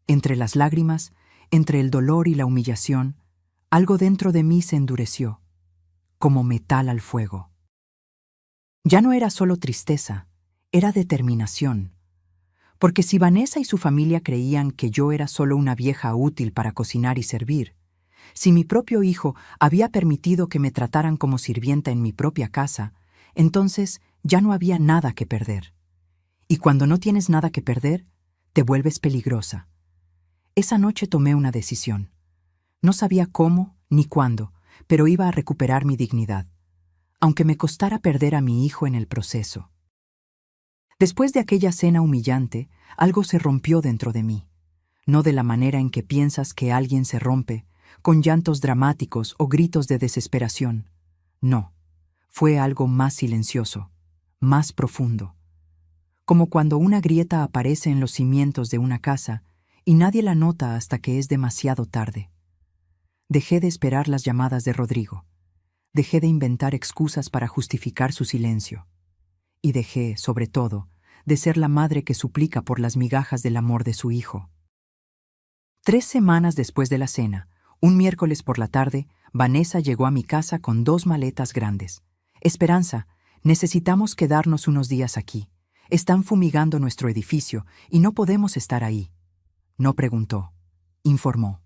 Entre las lágrimas, entre el dolor y la humillación, algo dentro de mí se endureció, como metal al fuego. Ya no era solo tristeza, era determinación. Porque si Vanessa y su familia creían que yo era solo una vieja útil para cocinar y servir, si mi propio hijo había permitido que me trataran como sirvienta en mi propia casa, entonces ya no había nada que perder. Y cuando no tienes nada que perder, te vuelves peligrosa. Esa noche tomé una decisión. No sabía cómo ni cuándo, pero iba a recuperar mi dignidad, aunque me costara perder a mi hijo en el proceso. Después de aquella cena humillante, algo se rompió dentro de mí. No de la manera en que piensas que alguien se rompe, con llantos dramáticos o gritos de desesperación. No, fue algo más silencioso, más profundo. Como cuando una grieta aparece en los cimientos de una casa y nadie la nota hasta que es demasiado tarde. Dejé de esperar las llamadas de Rodrigo. Dejé de inventar excusas para justificar su silencio. Y dejé, sobre todo, de ser la madre que suplica por las migajas del amor de su hijo. 3 semanas después de la cena, un miércoles por la tarde, Vanessa llegó a mi casa con 2 maletas grandes. «Esperanza, necesitamos quedarnos unos días aquí. Están fumigando nuestro edificio y no podemos estar ahí». No preguntó. Informó.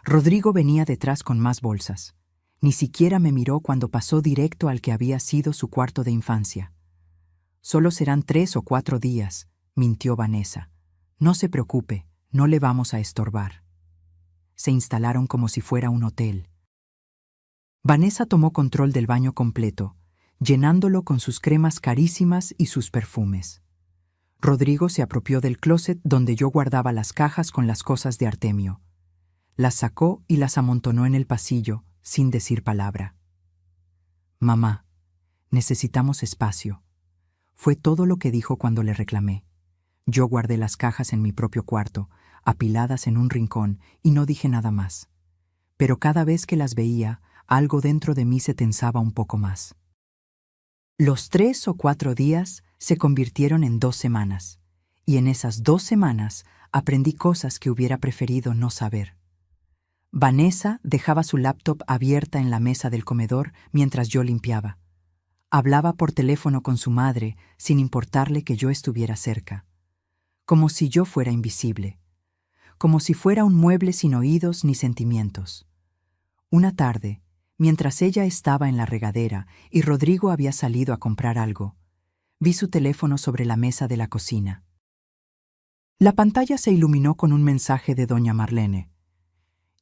Rodrigo venía detrás con más bolsas. Ni siquiera me miró cuando pasó directo al que había sido su cuarto de infancia. «Solo serán 3 o 4 días», mintió Vanessa. «No se preocupe, no le vamos a estorbar». Se instalaron como si fuera un hotel. Vanessa tomó control del baño completo, llenándolo con sus cremas carísimas y sus perfumes. Rodrigo se apropió del closet donde yo guardaba las cajas con las cosas de Artemio. Las sacó y las amontonó en el pasillo, sin decir palabra. «Mamá, necesitamos espacio», fue todo lo que dijo cuando le reclamé. Yo guardé las cajas en mi propio cuarto, apiladas en un rincón, y no dije nada más. Pero cada vez que las veía, algo dentro de mí se tensaba un poco más. Los 3 o 4 días se convirtieron en 2 semanas, y en esas 2 semanas aprendí cosas que hubiera preferido no saber. Vanessa dejaba su laptop abierta en la mesa del comedor mientras yo limpiaba. Hablaba por teléfono con su madre sin importarle que yo estuviera cerca. Como si yo fuera invisible. Como si fuera un mueble sin oídos ni sentimientos. Una tarde, mientras ella estaba en la regadera y Rodrigo había salido a comprar algo, vi su teléfono sobre la mesa de la cocina. La pantalla se iluminó con un mensaje de doña Marlene.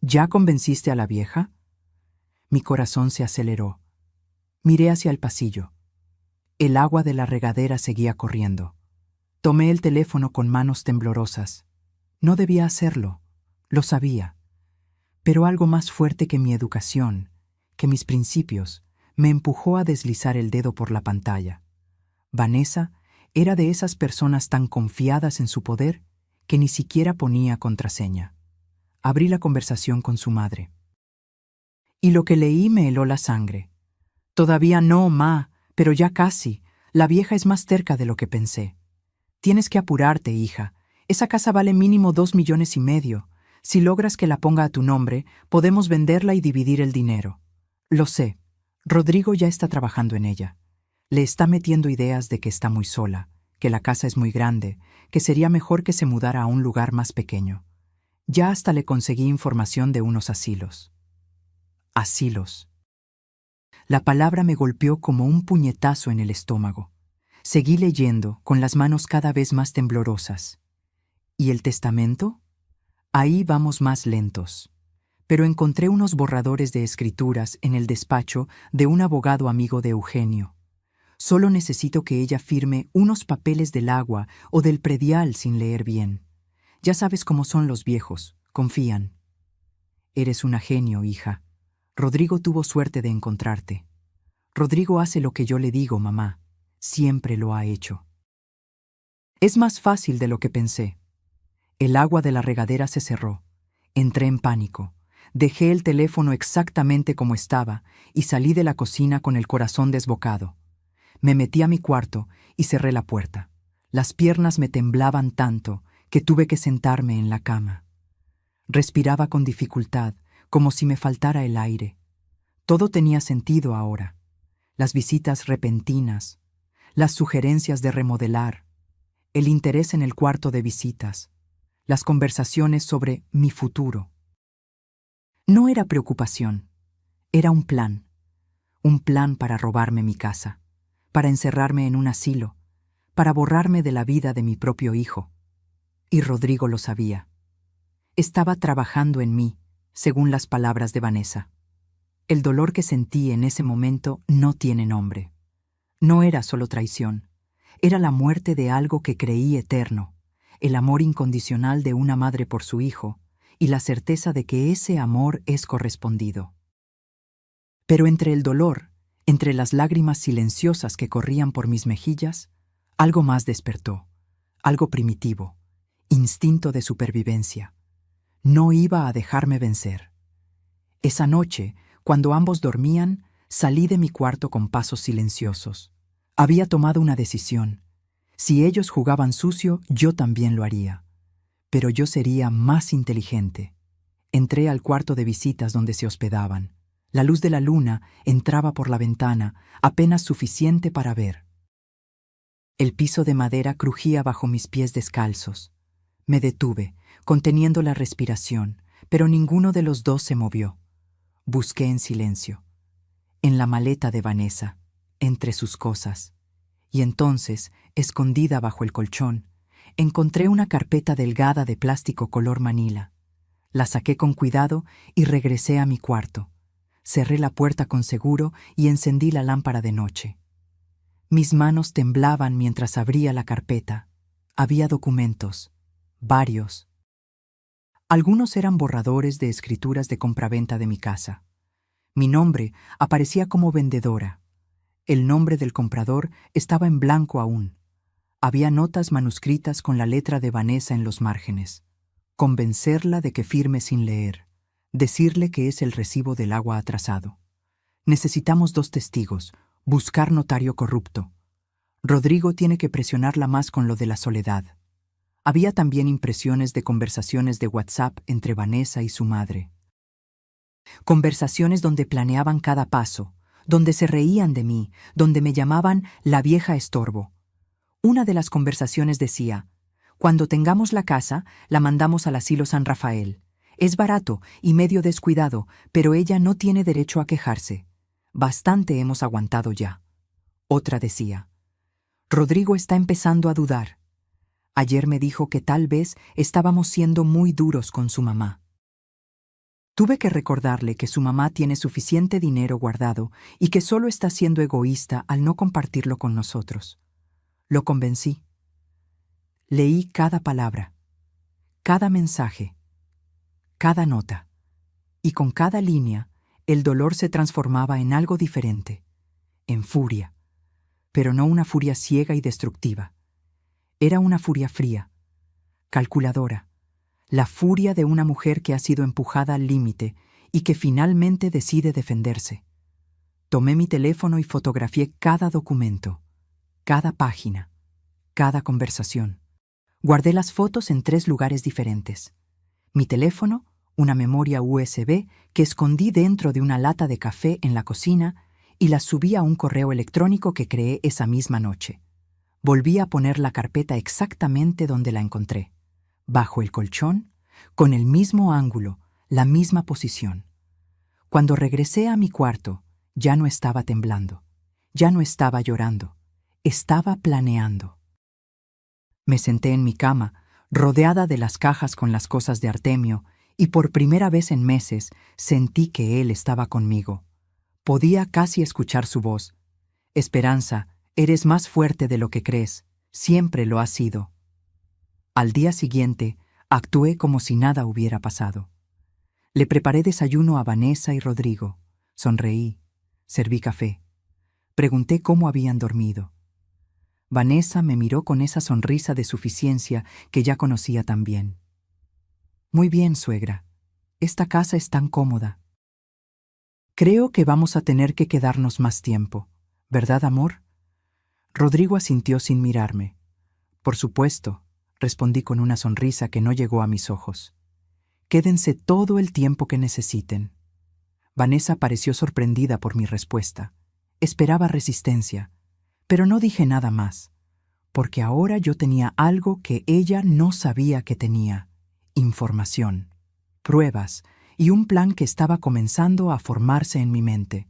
«¿Ya convenciste a la vieja?» Mi corazón se aceleró. Miré hacia el pasillo. El agua de la regadera seguía corriendo. Tomé el teléfono con manos temblorosas. No debía hacerlo, lo sabía. Pero algo más fuerte que mi educación, que mis principios, me empujó a deslizar el dedo por la pantalla. Vanessa era de esas personas tan confiadas en su poder que ni siquiera ponía contraseña. Abrí la conversación con su madre. Y lo que leí me heló la sangre. «Todavía no, ma, pero ya casi. La vieja es más terca de lo que pensé. Tienes que apurarte, hija. Esa casa vale mínimo 2,5 millones. Si logras que la ponga a tu nombre, podemos venderla y dividir el dinero. Lo sé. Rodrigo ya está trabajando en ella. Le está metiendo ideas de que está muy sola, que la casa es muy grande, que sería mejor que se mudara a un lugar más pequeño. Ya hasta le conseguí información de unos asilos». Asilos. La palabra me golpeó como un puñetazo en el estómago. Seguí leyendo, con las manos cada vez más temblorosas. ¿Y el testamento? Ahí vamos más lentos. Pero encontré unos borradores de escrituras en el despacho de un abogado amigo de Eugenio. Solo necesito que ella firme unos papeles del agua o del predial sin leer bien. Ya sabes cómo son los viejos, confían. Eres una genio, hija. Rodrigo tuvo suerte de encontrarte. Rodrigo hace lo que yo le digo, mamá. Siempre lo ha hecho. Es más fácil de lo que pensé. El agua de la regadera se cerró. Entré en pánico. Dejé el teléfono exactamente como estaba y salí de la cocina con el corazón desbocado. Me metí a mi cuarto y cerré la puerta. Las piernas me temblaban tanto que tuve que sentarme en la cama. Respiraba con dificultad, como si me faltara el aire. Todo tenía sentido ahora. Las visitas repentinas, las sugerencias de remodelar, el interés en el cuarto de visitas, las conversaciones sobre mi futuro. No era preocupación, era un plan para robarme mi casa, para encerrarme en un asilo, para borrarme de la vida de mi propio hijo. Y Rodrigo lo sabía. Estaba trabajando en mí, según las palabras de Vanessa. El dolor que sentí en ese momento no tiene nombre. No era solo traición, era la muerte de algo que creí eterno, el amor incondicional de una madre por su hijo y la certeza de que ese amor es correspondido. Pero entre el dolor, entre las lágrimas silenciosas que corrían por mis mejillas, algo más despertó, algo primitivo, instinto de supervivencia. No iba a dejarme vencer. Esa noche, cuando ambos dormían, salí de mi cuarto con pasos silenciosos. Había tomado una decisión. Si ellos jugaban sucio, yo también lo haría. Pero yo sería más inteligente. Entré al cuarto de visitas donde se hospedaban. La luz de la luna entraba por la ventana, apenas suficiente para ver. El piso de madera crujía bajo mis pies descalzos. Me detuve, conteniendo la respiración, pero ninguno de los dos se movió. Busqué en silencio, en la maleta de Vanessa, entre sus cosas. Y entonces, escondida bajo el colchón, encontré una carpeta delgada de plástico color manila. La saqué con cuidado y regresé a mi cuarto. Cerré la puerta con seguro y encendí la lámpara de noche. Mis manos temblaban mientras abría la carpeta. Había documentos, varios. Algunos eran borradores de escrituras de compraventa de mi casa. Mi nombre aparecía como vendedora. El nombre del comprador estaba en blanco aún. Había notas manuscritas con la letra de Vanessa en los márgenes. Convencerla de que firme sin leer. Decirle que es el recibo del agua atrasado. Necesitamos 2 testigos. Buscar notario corrupto. Rodrigo tiene que presionarla más con lo de la soledad. Había también impresiones de conversaciones de WhatsApp entre Vanessa y su madre. Conversaciones donde planeaban cada paso, donde se reían de mí, donde me llamaban la vieja estorbo. Una de las conversaciones decía: cuando tengamos la casa, la mandamos al asilo San Rafael. Es barato y medio descuidado, pero ella no tiene derecho a quejarse. Bastante hemos aguantado ya. Otra decía: Rodrigo está empezando a dudar. Ayer me dijo que tal vez estábamos siendo muy duros con su mamá. Tuve que recordarle que su mamá tiene suficiente dinero guardado y que solo está siendo egoísta al no compartirlo con nosotros. Lo convencí. Leí cada palabra, cada mensaje, cada nota, y con cada línea el dolor se transformaba en algo diferente, en furia, pero no una furia ciega y destructiva. Era una furia fría, calculadora, la furia de una mujer que ha sido empujada al límite y que finalmente decide defenderse. Tomé mi teléfono y fotografié cada documento, cada página, cada conversación. Guardé las fotos en 3 lugares diferentes. Mi teléfono, una memoria USB que escondí dentro de una lata de café en la cocina y las subí a un correo electrónico que creé esa misma noche. Volví a poner la carpeta exactamente donde la encontré, bajo el colchón, con el mismo ángulo, la misma posición. Cuando regresé a mi cuarto, ya no estaba temblando, ya no estaba llorando, estaba planeando. Me senté en mi cama, rodeada de las cajas con las cosas de Artemio, y por primera vez en meses sentí que él estaba conmigo. Podía casi escuchar su voz. Esperanza, eres más fuerte de lo que crees, siempre lo has sido. Al día siguiente, actué como si nada hubiera pasado. Le preparé desayuno a Vanessa y Rodrigo. Sonreí, serví café. Pregunté cómo habían dormido. Vanessa me miró con esa sonrisa de suficiencia que ya conocía tan bien. Muy bien, suegra. Esta casa es tan cómoda. Creo que vamos a tener que quedarnos más tiempo, ¿verdad, amor? Rodrigo asintió sin mirarme. Por supuesto, respondí con una sonrisa que no llegó a mis ojos. Quédense todo el tiempo que necesiten. Vanessa pareció sorprendida por mi respuesta. Esperaba resistencia, pero no dije nada más, porque ahora yo tenía algo que ella no sabía que tenía: información, pruebas y un plan que estaba comenzando a formarse en mi mente.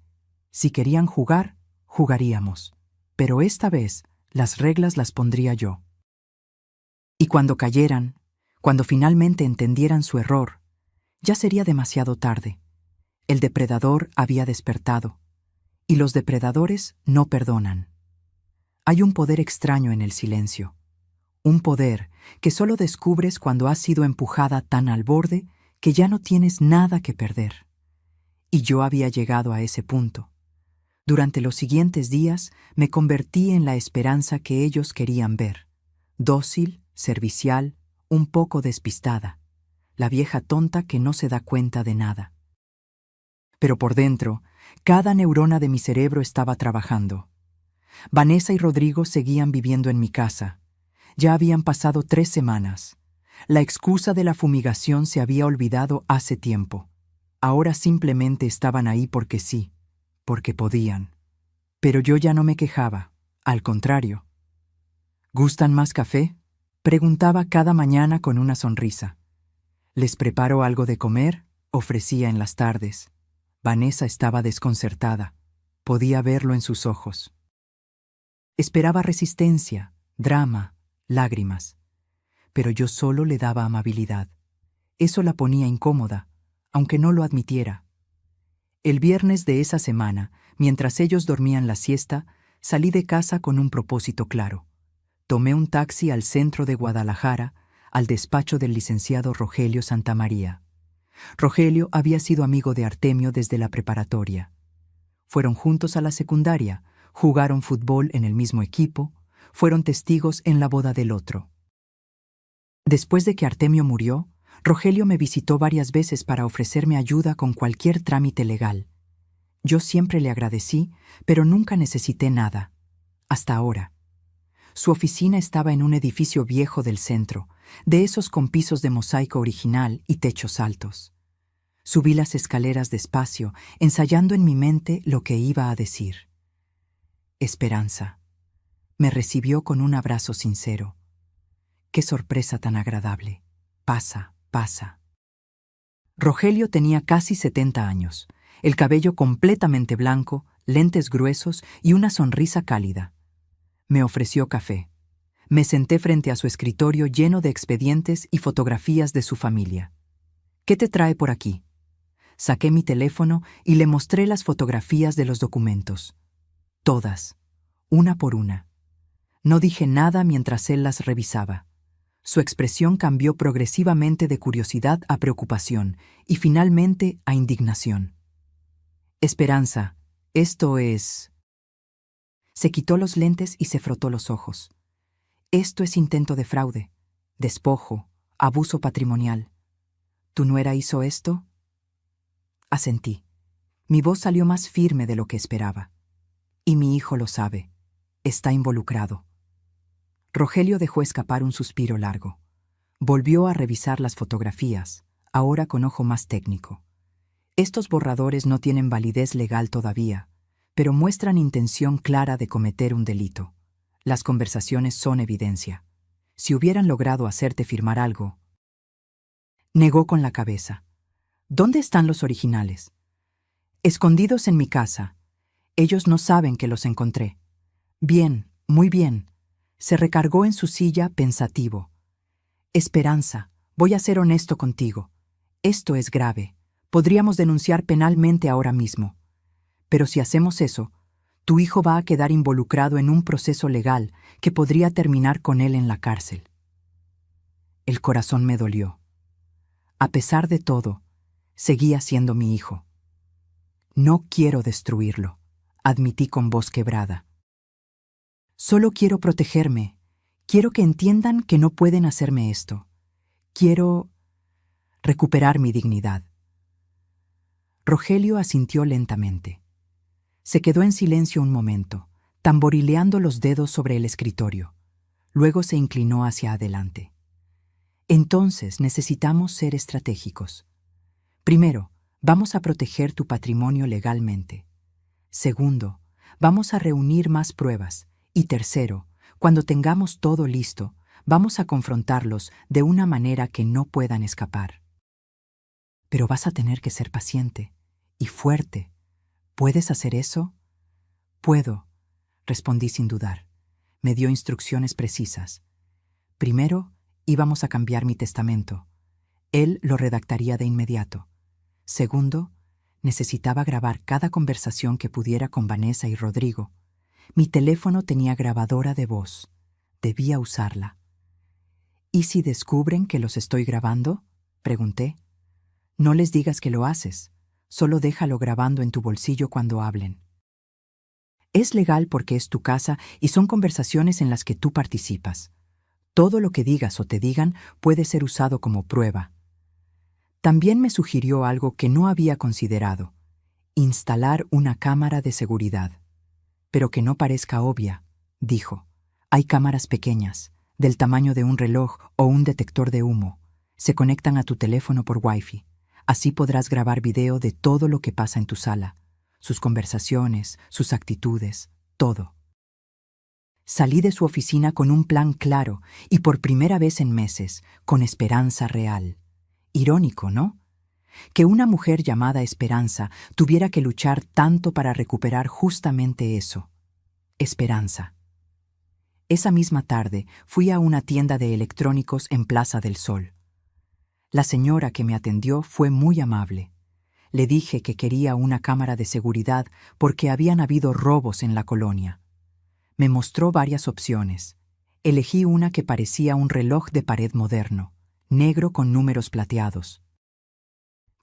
Si querían jugar, jugaríamos, pero esta vez las reglas las pondría yo. Y cuando cayeran, cuando finalmente entendieran su error, ya sería demasiado tarde. El depredador había despertado, y los depredadores no perdonan. Hay un poder extraño en el silencio, un poder que solo descubres cuando has sido empujada tan al borde que ya no tienes nada que perder. Y yo había llegado a ese punto. Durante los siguientes días me convertí en la esperanza que ellos querían ver, dócil, servicial, un poco despistada, la vieja tonta que no se da cuenta de nada. Pero por dentro, cada neurona de mi cerebro estaba trabajando. Vanessa y Rodrigo seguían viviendo en mi casa. Ya habían pasado 3 semanas. La excusa de la fumigación se había olvidado hace tiempo. Ahora simplemente estaban ahí porque sí, porque podían. Pero yo ya no me quejaba, al contrario. ¿Gustan más café?, preguntaba cada mañana con una sonrisa. ¿Les preparo algo de comer?, ofrecía en las tardes. Vanessa estaba desconcertada. Podía verlo en sus ojos. Esperaba resistencia, drama, lágrimas. Pero yo solo le daba amabilidad. Eso la ponía incómoda, aunque no lo admitiera. El viernes de esa semana, mientras ellos dormían la siesta, salí de casa con un propósito claro. Tomé un taxi al centro de Guadalajara, al despacho del licenciado Rogelio Santamaría. Rogelio había sido amigo de Artemio desde la preparatoria. Fueron juntos a la secundaria, jugaron fútbol en el mismo equipo, fueron testigos en la boda del otro. Después de que Artemio murió, Rogelio me visitó varias veces para ofrecerme ayuda con cualquier trámite legal. Yo siempre le agradecí, pero nunca necesité nada. Hasta ahora. Su oficina estaba en un edificio viejo del centro, de esos con pisos de mosaico original y techos altos. Subí las escaleras despacio, ensayando en mi mente lo que iba a decir. Esperanza. Me recibió con un abrazo sincero. ¡Qué sorpresa tan agradable! Pasa, pasa. Rogelio tenía casi 70 años, el cabello completamente blanco, lentes gruesos y una sonrisa cálida. Me ofreció café. Me senté frente a su escritorio lleno de expedientes y fotografías de su familia. ¿Qué te trae por aquí? Saqué mi teléfono y le mostré las fotografías de los documentos. Todas, una por una. No dije nada mientras él las revisaba. Su expresión cambió progresivamente de curiosidad a preocupación y finalmente a indignación. Esperanza, esto es... Se quitó los lentes y se frotó los ojos. Esto es intento de fraude, despojo, abuso patrimonial. ¿Tu nuera hizo esto? Asentí. Mi voz salió más firme de lo que esperaba. Y mi hijo lo sabe. Está involucrado. Rogelio dejó escapar un suspiro largo. Volvió a revisar las fotografías, ahora con ojo más técnico. Estos borradores no tienen validez legal todavía, pero muestran intención clara de cometer un delito. Las conversaciones son evidencia. Si hubieran logrado hacerte firmar algo... Negó con la cabeza. ¿Dónde están los originales? Escondidos en mi casa. Ellos no saben que los encontré. Bien, muy bien. Se recargó en su silla pensativo. Esperanza, voy a ser honesto contigo. Esto es grave. Podríamos denunciar penalmente ahora mismo. Pero si hacemos eso, tu hijo va a quedar involucrado en un proceso legal que podría terminar con él en la cárcel. El corazón me dolió. A pesar de todo, seguía siendo mi hijo. No quiero destruirlo, admití con voz quebrada. Solo quiero protegerme. Quiero que entiendan que no pueden hacerme esto. Quiero recuperar mi dignidad. Rogelio asintió lentamente. Se quedó en silencio un momento, tamborileando los dedos sobre el escritorio. Luego se inclinó hacia adelante. Entonces necesitamos ser estratégicos. Primero, vamos a proteger tu patrimonio legalmente. Segundo, vamos a reunir más pruebas. Y tercero, cuando tengamos todo listo, vamos a confrontarlos de una manera que no puedan escapar. Pero vas a tener que ser paciente y fuerte. ¿Puedes hacer eso? Puedo, respondí sin dudar. Me dio instrucciones precisas. Primero, íbamos a cambiar mi testamento. Él lo redactaría de inmediato. Segundo, necesitaba grabar cada conversación que pudiera con Vanessa y Rodrigo. Mi teléfono tenía grabadora de voz. Debía usarla. ¿Y si descubren que los estoy grabando? Pregunté. No les digas que lo haces. Solo déjalo grabando en tu bolsillo cuando hablen. Es legal porque es tu casa y son conversaciones en las que tú participas. Todo lo que digas o te digan puede ser usado como prueba. También me sugirió algo que no había considerado: instalar una cámara de seguridad. Pero que no parezca obvia, dijo. Hay cámaras pequeñas, del tamaño de un reloj o un detector de humo. Se conectan a tu teléfono por Wi-Fi. Así podrás grabar video de todo lo que pasa en tu sala, sus conversaciones, sus actitudes, todo. Salí de su oficina con un plan claro y por primera vez en meses, con esperanza real. Irónico, ¿no? Que una mujer llamada Esperanza tuviera que luchar tanto para recuperar justamente eso. Esperanza. Esa misma tarde fui a una tienda de electrónicos en Plaza del Sol. La señora que me atendió fue muy amable. Le dije que quería una cámara de seguridad porque habían habido robos en la colonia. Me mostró varias opciones. Elegí una que parecía un reloj de pared moderno, negro con números plateados.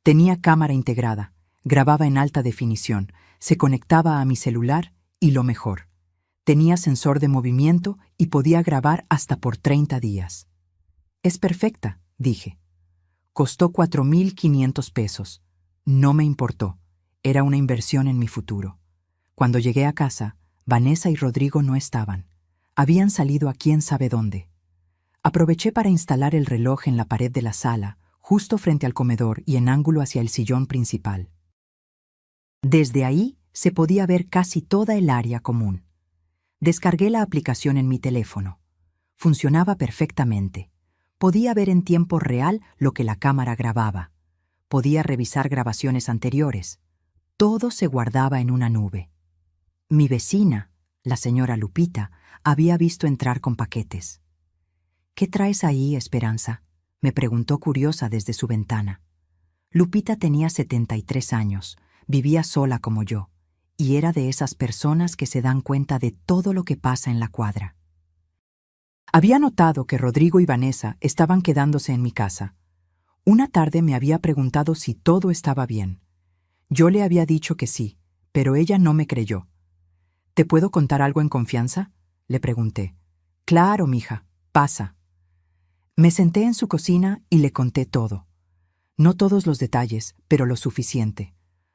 Tenía cámara integrada, grababa en alta definición, se conectaba a mi celular y lo mejor, tenía sensor de movimiento y podía grabar hasta por 30 días. Es perfecta, dije. Costó 4.500 pesos. No me importó. Era una inversión en mi futuro. Cuando llegué a casa, Vanessa y Rodrigo no estaban. Habían salido a quién sabe dónde. Aproveché para instalar el reloj en la pared de la sala, justo frente al comedor y en ángulo hacia el sillón principal. Desde ahí se podía ver casi toda el área común. Descargué la aplicación en mi teléfono. Funcionaba perfectamente. Podía ver en tiempo real lo que la cámara grababa. Podía revisar grabaciones anteriores. Todo se guardaba en una nube. Mi vecina, la señora Lupita, había visto entrar con paquetes. «¿Qué traes ahí, Esperanza?», me preguntó curiosa desde su ventana. Lupita tenía 73 años, vivía sola como yo, y era de esas personas que se dan cuenta de todo lo que pasa en la cuadra. Había notado que Rodrigo y Vanessa estaban quedándose en mi casa. Una tarde me había preguntado si todo estaba bien. Yo le había dicho que sí, pero ella no me creyó. «¿Te puedo contar algo en confianza?», le pregunté. «Claro, mija, pasa». Me senté en su cocina y le conté todo. No todos los detalles, pero lo suficiente.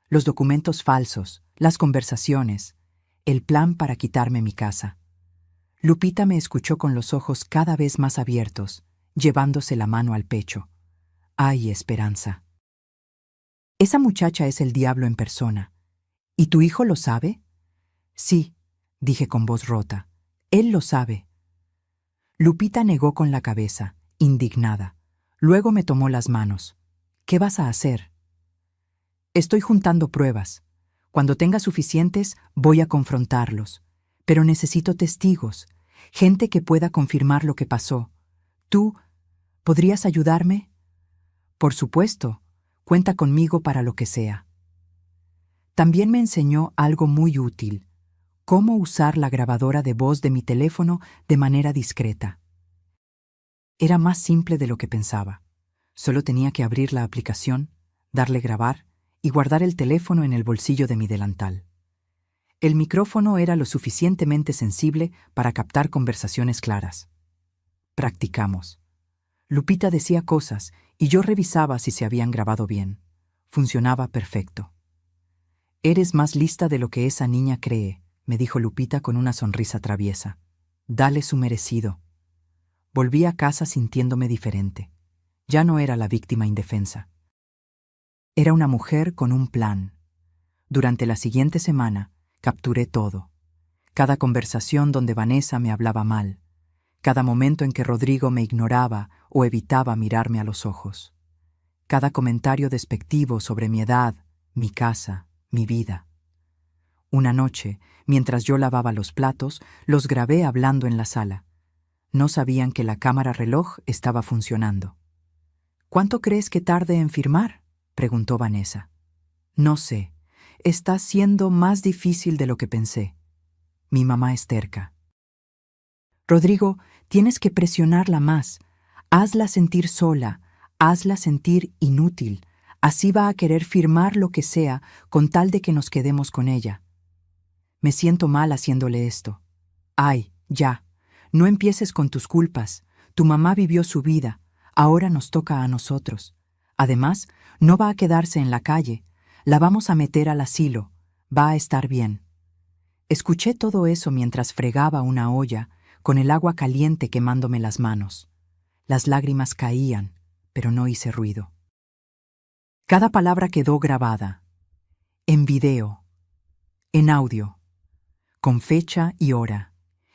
Los documentos falsos, las conversaciones, el plan para quitarme mi casa. Lupita me escuchó con los ojos cada vez más abiertos, llevándose la mano al pecho. «Ay, Esperanza. Esa muchacha es el diablo en persona. ¿Y tu hijo lo sabe?». «Sí», dije con voz rota. «Él lo sabe». Lupita negó con la cabeza, indignada. Luego me tomó las manos. «¿Qué vas a hacer?». «Estoy juntando pruebas. Cuando tenga suficientes, voy a confrontarlos. Pero necesito testigos, gente que pueda confirmar lo que pasó. ¿Tú podrías ayudarme?». «Por supuesto, cuenta conmigo para lo que sea». También me enseñó algo muy útil: cómo usar la grabadora de voz de mi teléfono de manera discreta. Era más simple de lo que pensaba. Solo tenía que abrir la aplicación, darle grabar y guardar el teléfono en el bolsillo de mi delantal. El micrófono era lo suficientemente sensible para captar conversaciones claras. Practicamos. Lupita decía cosas y yo revisaba si se habían grabado bien. Funcionaba perfecto. «Eres más lista de lo que esa niña cree», me dijo Lupita con una sonrisa traviesa. «Dale su merecido». Volví a casa sintiéndome diferente. Ya no era la víctima indefensa. Era una mujer con un plan. Durante la siguiente semana, capturé todo. Cada conversación donde Vanessa me hablaba mal. Cada momento en que Rodrigo me ignoraba o evitaba mirarme a los ojos. Cada comentario despectivo sobre mi edad, mi casa, mi vida. Una noche, mientras yo lavaba los platos, los grabé hablando en la sala. No sabían que la cámara reloj estaba funcionando. «¿Cuánto crees que tarde en firmar?», preguntó Vanessa. «No sé. Está siendo más difícil de lo que pensé. Mi mamá es terca». «Rodrigo, tienes que presionarla más. Hazla sentir sola, hazla sentir inútil. Así va a querer firmar lo que sea con tal de que nos quedemos con ella». Me siento mal haciéndole esto. «Ay, ya. No empieces con tus culpas. Tu mamá vivió su vida. Ahora nos toca a nosotros. Además, no va a quedarse en la calle. La vamos a meter al asilo. Va a estar bien». Escuché todo eso mientras fregaba una olla, con el agua caliente quemándome las manos. Las lágrimas caían, pero no hice ruido. Cada palabra quedó grabada. En video. En audio. Con fecha y hora.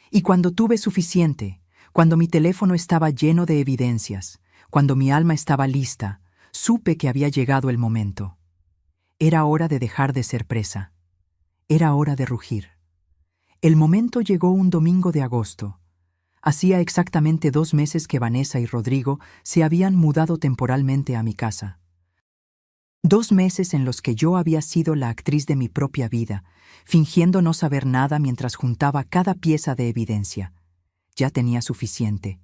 Y cuando tuve suficiente, cuando mi teléfono estaba lleno de evidencias, cuando mi alma estaba lista, supe que había llegado el momento. Era hora de dejar de ser presa. Era hora de rugir. El momento llegó un domingo de agosto. Hacía exactamente 2 meses que Vanessa y Rodrigo se habían mudado temporalmente a mi casa. 2 meses en los que yo había sido la actriz de mi propia vida, fingiendo no saber nada mientras juntaba cada pieza de evidencia. Ya tenía suficiente,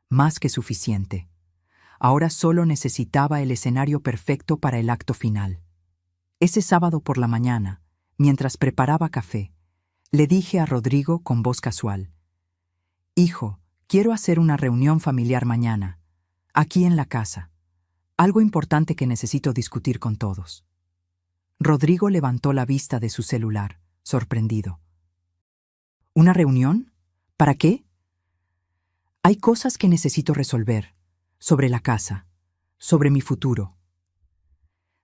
más que suficiente. Ahora solo necesitaba el escenario perfecto para el acto final. Ese sábado por la mañana, mientras preparaba café, le dije a Rodrigo con voz casual: «Hijo, quiero hacer una reunión familiar mañana, aquí en la casa. Algo importante que necesito discutir con todos». Rodrigo levantó la vista de su celular, sorprendido. «¿Una reunión? ¿Para qué?» «Hay cosas que necesito resolver, sobre la casa, sobre mi futuro».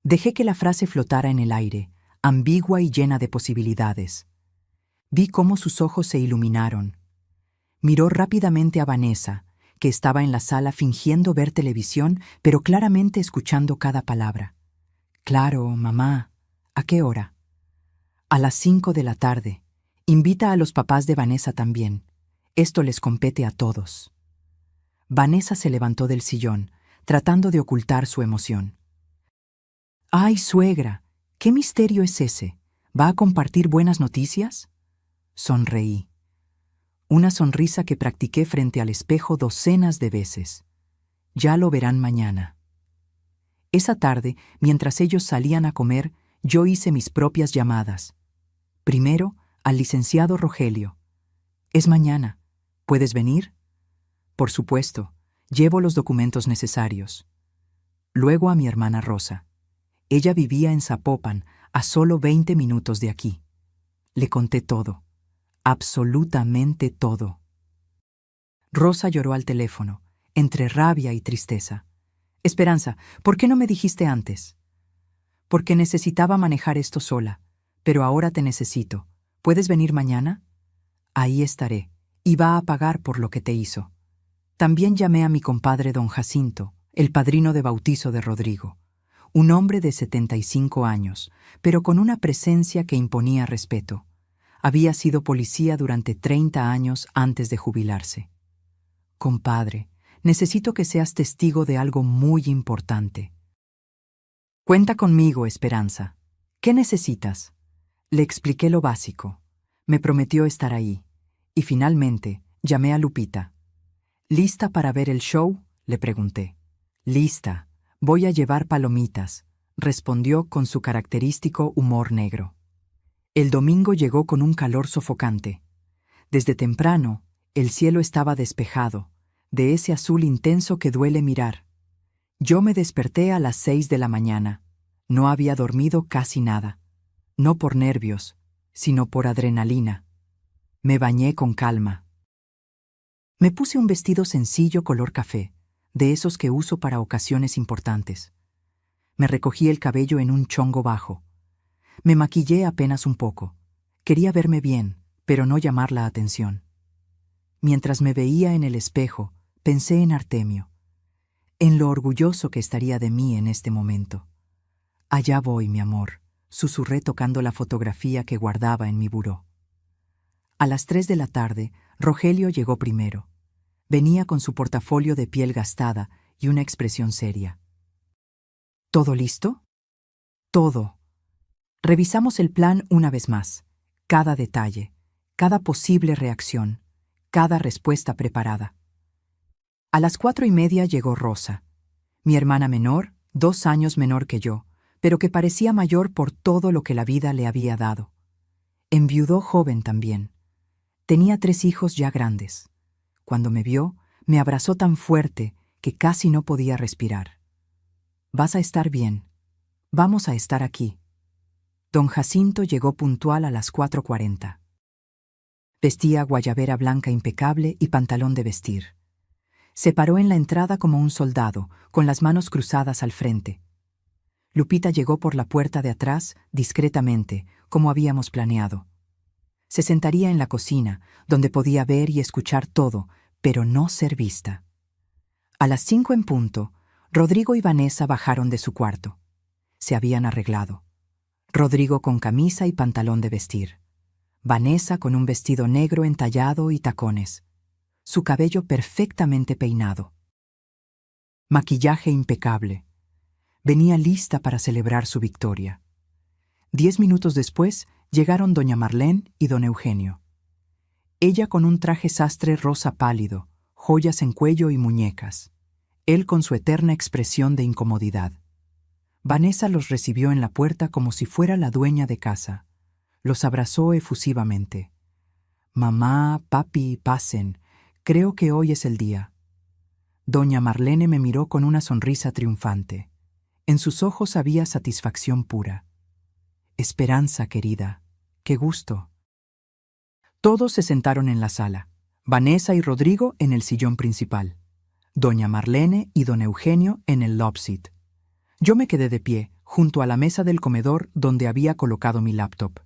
Dejé que la frase flotara en el aire, ambigua y llena de posibilidades. Vi cómo sus ojos se iluminaron. Miró rápidamente a Vanessa, que estaba en la sala fingiendo ver televisión, pero claramente escuchando cada palabra. «Claro, mamá. ¿A qué hora?» «A las 5 de la tarde. Invita a los papás de Vanessa también. Esto les compete a todos». Vanessa se levantó del sillón, tratando de ocultar su emoción. «Ay, suegra, ¿qué misterio es ese? ¿Va a compartir buenas noticias?» Sonreí. Una sonrisa que practiqué frente al espejo docenas de veces. Ya lo verán mañana. Esa tarde, mientras ellos salían a comer, yo hice mis propias llamadas. Primero, al licenciado Rogelio. «Es mañana. ¿Puedes venir?» «Por supuesto. Llevo los documentos necesarios». Luego a mi hermana Rosa. Ella vivía en Zapopan, a solo 20 minutos de aquí. Le conté todo. Absolutamente todo. Rosa lloró al teléfono, entre rabia y tristeza. «Esperanza, ¿por qué no me dijiste antes?» «Porque necesitaba manejar esto sola, pero ahora te necesito. ¿Puedes venir mañana?» «Ahí estaré, y va a pagar por lo que te hizo». También llamé a mi compadre don Jacinto, el padrino de bautizo de Rodrigo, un hombre de 75 años, pero con una presencia que imponía respeto. Había sido policía durante 30 años antes de jubilarse. «Compadre, necesito que seas testigo de algo muy importante». «Cuenta conmigo, Esperanza. ¿Qué necesitas?» Le expliqué lo básico. Me prometió estar ahí. Y finalmente, llamé a Lupita. «¿Lista para ver el show?», le pregunté. «Lista. Voy a llevar palomitas», respondió con su característico humor negro. El domingo llegó con un calor sofocante. Desde temprano, el cielo estaba despejado, de ese azul intenso que duele mirar. Yo me desperté a las 6 de la mañana. No había dormido casi nada. No por nervios, sino por adrenalina. Me bañé con calma. Me puse un vestido sencillo color café, de esos que uso para ocasiones importantes. Me recogí el cabello en un chongo bajo. Me maquillé apenas un poco. Quería verme bien, pero no llamar la atención. Mientras me veía en el espejo, pensé en Artemio, en lo orgulloso que estaría de mí en este momento. «Allá voy, mi amor», susurré tocando la fotografía que guardaba en mi buró. A las 3 de la tarde, Rogelio llegó primero. Venía con su portafolio de piel gastada y una expresión seria. «¿Todo listo?» «Todo». Revisamos el plan una vez más. Cada detalle, cada posible reacción, cada respuesta preparada. A las 4:30 llegó Rosa, mi hermana menor, 2 años menor que yo, pero que parecía mayor por todo lo que la vida le había dado. Enviudó joven también. Tenía 3 hijos ya grandes. Cuando me vio, me abrazó tan fuerte que casi no podía respirar. «Vas a estar bien. Vamos a estar aquí». Don Jacinto llegó puntual a las 4:40. Vestía guayabera blanca impecable y pantalón de vestir. Se paró en la entrada como un soldado, con las manos cruzadas al frente. Lupita llegó por la puerta de atrás, discretamente, como habíamos planeado. Se sentaría en la cocina, donde podía ver y escuchar todo, pero no ser vista. A las 5 en punto, Rodrigo y Vanessa bajaron de su cuarto. Se habían arreglado. Rodrigo con camisa y pantalón de vestir. Vanessa con un vestido negro entallado y tacones. Su cabello perfectamente peinado. Maquillaje impecable. Venía lista para celebrar su victoria. 10 minutos después llegaron doña Marlene y don Eugenio. Ella con un traje sastre rosa pálido, joyas en cuello y muñecas. Él con su eterna expresión de incomodidad. Vanessa los recibió en la puerta como si fuera la dueña de casa. Los abrazó efusivamente. «Mamá, papi, pasen. Creo que hoy es el día». Doña Marlene me miró con una sonrisa triunfante. En sus ojos había satisfacción pura. «Esperanza, querida. Qué gusto». Todos se sentaron en la sala. Vanessa y Rodrigo en el sillón principal. Doña Marlene y don Eugenio en el love seat. Yo me quedé de pie, junto a la mesa del comedor donde había colocado mi laptop.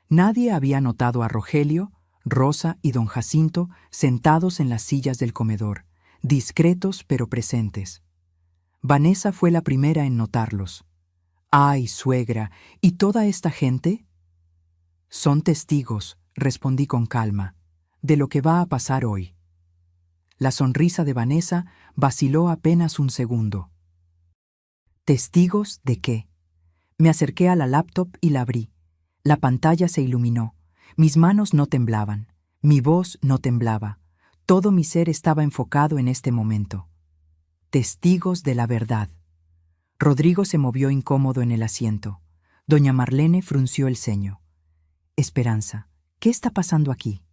Nadie había notado a Rogelio, Rosa y don Jacinto sentados en las sillas del comedor, discretos pero presentes. Vanessa fue la primera en notarlos. «Ay, suegra, ¿y toda esta gente?» «Son testigos», respondí con calma, «de lo que va a pasar hoy». La sonrisa de Vanessa vaciló apenas un segundo. ¿Testigos de qué? Me acerqué a la laptop y la abrí. La pantalla se iluminó. Mis manos no temblaban. Mi voz no temblaba. Todo mi ser estaba enfocado en este momento. Testigos de la verdad. Rodrigo se movió incómodo en el asiento. Doña Marlene frunció el ceño. «Esperanza, ¿qué está pasando aquí?»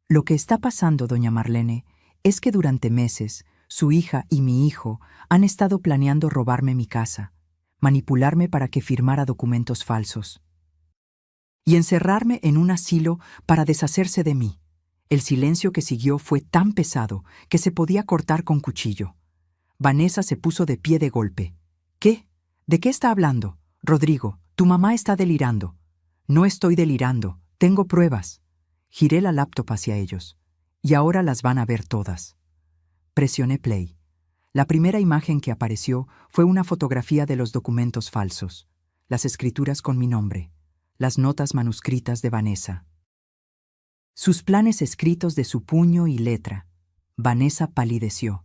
«Lo que está pasando, doña Marlene, es que durante meses su hija y mi hijo han estado planeando robarme mi casa, manipularme para que firmara documentos falsos y encerrarme en un asilo para deshacerse de mí». El silencio que siguió fue tan pesado que se podía cortar con cuchillo. Vanessa se puso de pie de golpe. «¿Qué? ¿De qué está hablando? Rodrigo, tu mamá está delirando». «No estoy delirando, tengo pruebas». Giré la laptop hacia ellos. «Y ahora las van a ver todas». Presioné play. La primera imagen que apareció fue una fotografía de los documentos falsos, las escrituras con mi nombre, las notas manuscritas de Vanessa. Sus planes escritos de su puño y letra. Vanessa palideció.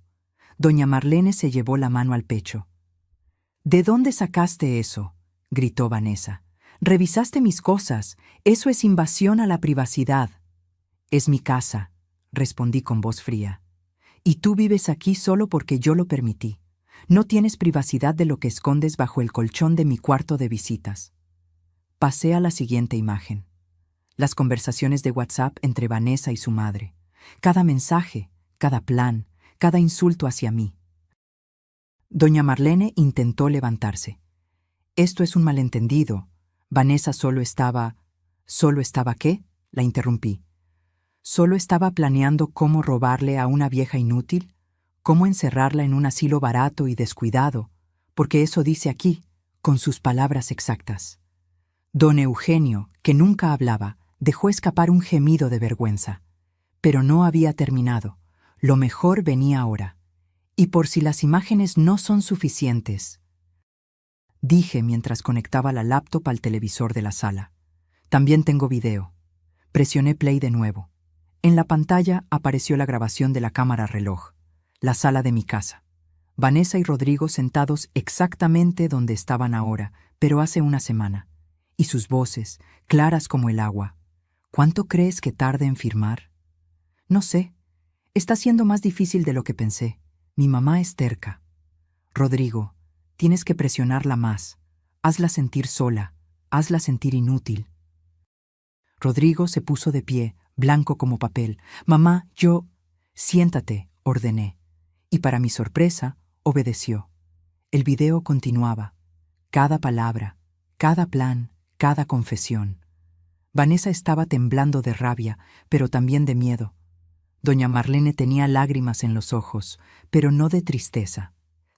Doña Marlene se llevó la mano al pecho. «¿De dónde sacaste eso?», gritó Vanessa. «Revisaste mis cosas. Eso es invasión a la privacidad». «Es mi casa», respondí con voz fría. «Y tú vives aquí solo porque yo lo permití. No tienes privacidad de lo que escondes bajo el colchón de mi cuarto de visitas». Pasé a la siguiente imagen. Las conversaciones de WhatsApp entre Vanessa y su madre. Cada mensaje, cada plan, cada insulto hacia mí. Doña Marlene intentó levantarse. «Esto es un malentendido. Vanessa solo estaba... ¿Solo estaba qué?», la interrumpí. «Solo estaba planeando cómo robarle a una vieja inútil, cómo encerrarla en un asilo barato y descuidado, porque eso dice aquí, con sus palabras exactas». Don Eugenio, que nunca hablaba, dejó escapar un gemido de vergüenza. Pero no había terminado. Lo mejor venía ahora. «Y por si las imágenes no son suficientes», dije mientras conectaba la laptop al televisor de la sala. «También tengo video». Presioné play de nuevo. En la pantalla apareció la grabación de la cámara reloj, la sala de mi casa. Vanessa y Rodrigo sentados exactamente donde estaban ahora, pero hace una semana. Y sus voces, claras como el agua. «¿Cuánto crees que tarde en firmar?» «No sé. Está siendo más difícil de lo que pensé. Mi mamá es terca». «Rodrigo, tienes que presionarla más. Hazla sentir sola. Hazla sentir inútil». Rodrigo se puso de pie, blanco como papel. «Mamá, yo...». «Siéntate», ordené. Y para mi sorpresa, obedeció. El video continuaba. Cada palabra, cada plan, cada confesión. Vanessa estaba temblando de rabia, pero también de miedo. Doña Marlene tenía lágrimas en los ojos, pero no de tristeza,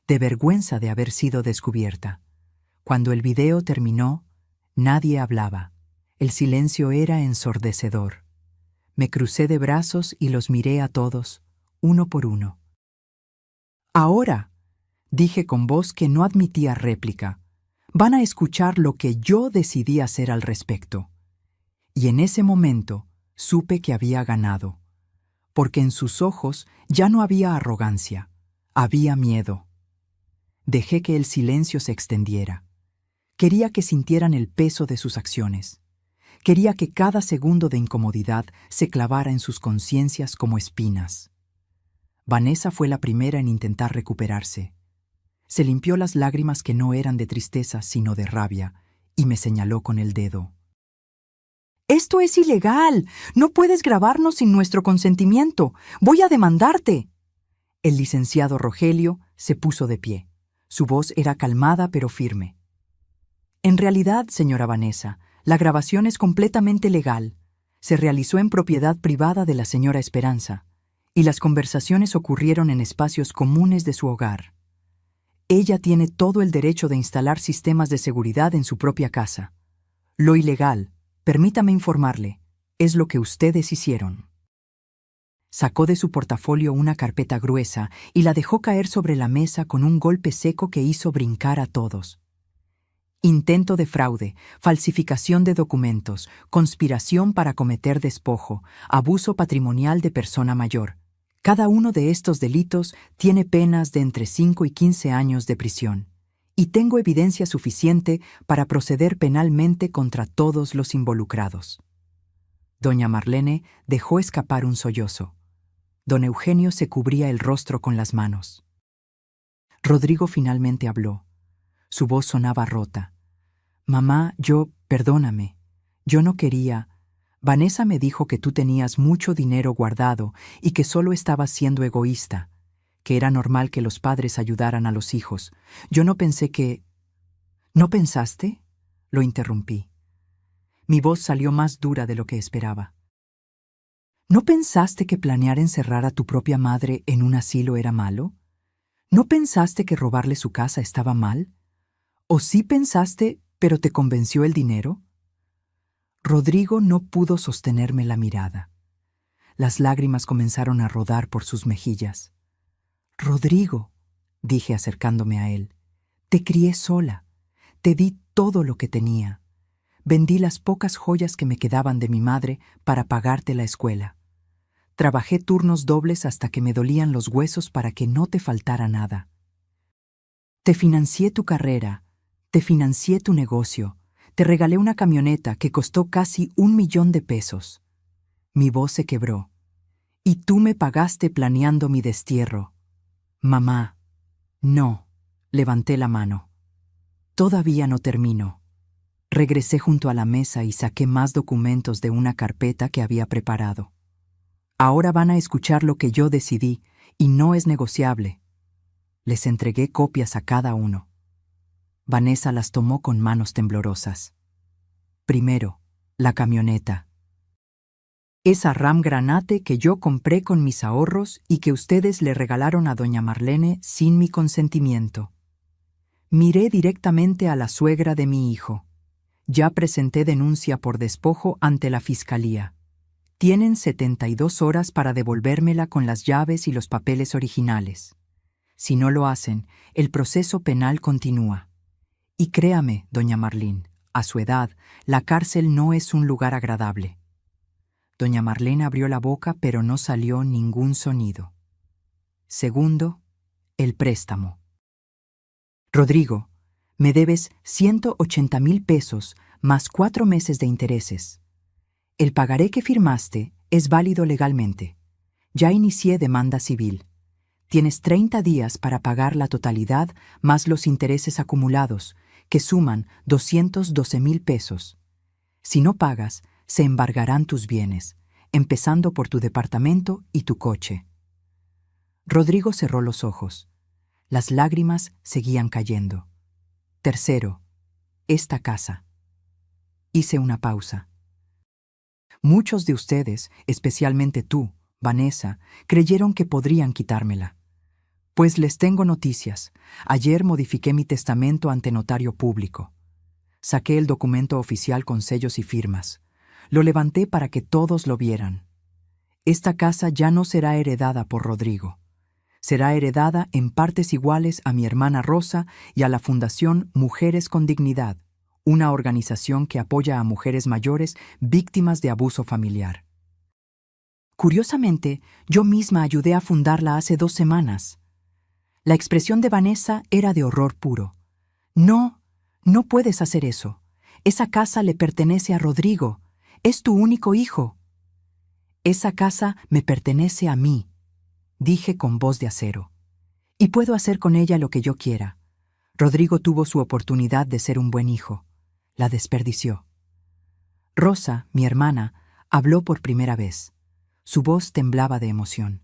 de vergüenza de haber sido descubierta. Cuando el video terminó, nadie hablaba. El silencio era ensordecedor. Me crucé de brazos y los miré a todos, uno por uno. «Ahora», dije con voz que no admitía réplica, «van a escuchar lo que yo decidí hacer al respecto». Y en ese momento supe que había ganado, porque en sus ojos ya no había arrogancia, había miedo. Dejé que el silencio se extendiera. Quería que sintieran el peso de sus acciones. Quería que cada segundo de incomodidad se clavara en sus conciencias como espinas. Vanessa fue la primera en intentar recuperarse. Se limpió las lágrimas que no eran de tristeza, sino de rabia, y me señaló con el dedo. «¡Esto es ilegal! ¡No puedes grabarnos sin nuestro consentimiento! ¡Voy a demandarte!» El licenciado Rogelio se puso de pie. Su voz era calmada pero firme. «En realidad, señora Vanessa, la grabación es completamente legal. Se realizó en propiedad privada de la señora Esperanza, y las conversaciones ocurrieron en espacios comunes de su hogar. Ella tiene todo el derecho de instalar sistemas de seguridad en su propia casa. Lo ilegal, permítame informarle, es lo que ustedes hicieron». Sacó de su portafolio una carpeta gruesa y la dejó caer sobre la mesa con un golpe seco que hizo brincar a todos. Intento de fraude, falsificación de documentos, conspiración para cometer despojo, abuso patrimonial de persona mayor. Cada uno de estos delitos tiene penas de entre 5 y 15 años de prisión, y tengo evidencia suficiente para proceder penalmente contra todos los involucrados. Doña Marlene dejó escapar un sollozo. Don Eugenio se cubría el rostro con las manos. Rodrigo finalmente habló. Su voz sonaba rota. «Mamá, perdóname. Yo no quería. Vanessa me dijo que tú tenías mucho dinero guardado y que solo estabas siendo egoísta, que era normal que los padres ayudaran a los hijos. Yo no pensé que...» «¿No pensaste?», lo interrumpí. Mi voz salió más dura de lo que esperaba. ¿No pensaste que planear encerrar a tu propia madre en un asilo era malo? ¿No pensaste que robarle su casa estaba mal? ¿O sí pensaste, pero te convenció el dinero? Rodrigo no pudo sostenerme la mirada. Las lágrimas comenzaron a rodar por sus mejillas. «Rodrigo», dije acercándome a él, «te crié sola. Te di todo lo que tenía. Vendí las pocas joyas que me quedaban de mi madre para pagarte la escuela. Trabajé turnos dobles hasta que me dolían los huesos para que no te faltara nada. Te financié tu carrera, te financié tu negocio, te regalé una camioneta que costó casi 1.000.000 de pesos. Mi voz se quebró. Y tú me pagaste planeando mi destierro. Mamá, no», levanté la mano. «Todavía no termino». Regresé junto a la mesa y saqué más documentos de una carpeta que había preparado. «Ahora van a escuchar lo que yo decidí, y no es negociable». Les entregué copias a cada uno. Vanessa las tomó con manos temblorosas. «Primero, la camioneta. Esa Ram Granate que yo compré con mis ahorros y que ustedes le regalaron a doña Marlene sin mi consentimiento. Miré directamente a la suegra de mi hijo. Ya presenté denuncia por despojo ante la fiscalía. Tienen 72 horas para devolvérmela con las llaves y los papeles originales. Si no lo hacen, el proceso penal continúa. Y créame, doña Marlene, a su edad, la cárcel no es un lugar agradable». Doña Marlene abrió la boca, pero no salió ningún sonido. Segundo, el préstamo. «Rodrigo, me debes 180,000 pesos más 4 meses de intereses. El pagaré que firmaste es válido legalmente. Ya inicié demanda civil. Tienes 30 días para pagar la totalidad más los intereses acumulados, que suman 212,000 pesos. Si no pagas, se embargarán tus bienes, empezando por tu departamento y tu coche». Rodrigo cerró los ojos. Las lágrimas seguían cayendo. «Tercero, esta casa». Hice una pausa. «Muchos de ustedes, especialmente tú, Vanessa, creyeron que podrían quitármela. Pues les tengo noticias. Ayer modifiqué mi testamento ante notario público. Saqué el documento oficial con sellos y firmas. Lo levanté para que todos lo vieran. Esta casa ya no será heredada por Rodrigo. Será heredada en partes iguales a mi hermana Rosa y a la Fundación Mujeres con Dignidad, una organización que apoya a mujeres mayores víctimas de abuso familiar. Curiosamente, yo misma ayudé a fundarla hace 2 semanas. La expresión de Vanessa era de horror puro. No, no puedes hacer eso. Esa casa le pertenece a Rodrigo. Es tu único hijo. Esa casa me pertenece a mí, dije con voz de acero. Y puedo hacer con ella lo que yo quiera. Rodrigo tuvo su oportunidad de ser un buen hijo. La desperdició. Rosa, mi hermana, habló por primera vez. Su voz temblaba de emoción.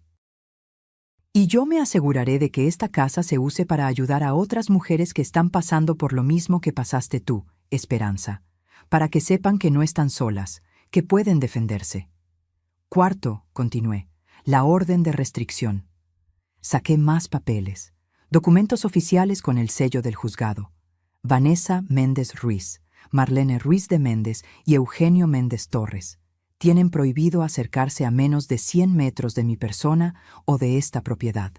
Y yo me aseguraré de que esta casa se use para ayudar a otras mujeres que están pasando por lo mismo que pasaste tú, Esperanza, para que sepan que no están solas, que pueden defenderse. Cuarto, continué, la orden de restricción. Saqué más papeles, documentos oficiales con el sello del juzgado. Vanessa Méndez Ruiz, Marlene Ruiz de Méndez y Eugenio Méndez Torres tienen prohibido acercarse a menos de 100 metros de mi persona o de esta propiedad.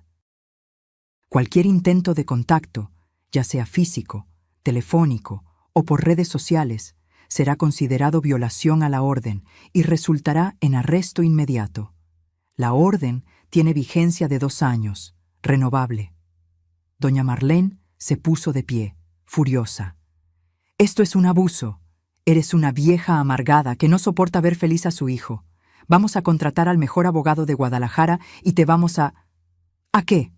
Cualquier intento de contacto, ya sea físico, telefónico o por redes sociales, será considerado violación a la orden y resultará en arresto inmediato. La orden tiene vigencia de 2 años, renovable. Doña Marlene se puso de pie, furiosa. «Esto es un abuso. Eres una vieja amargada que no soporta ver feliz a su hijo. Vamos a contratar al mejor abogado de Guadalajara y te vamos a...» «¿A qué?»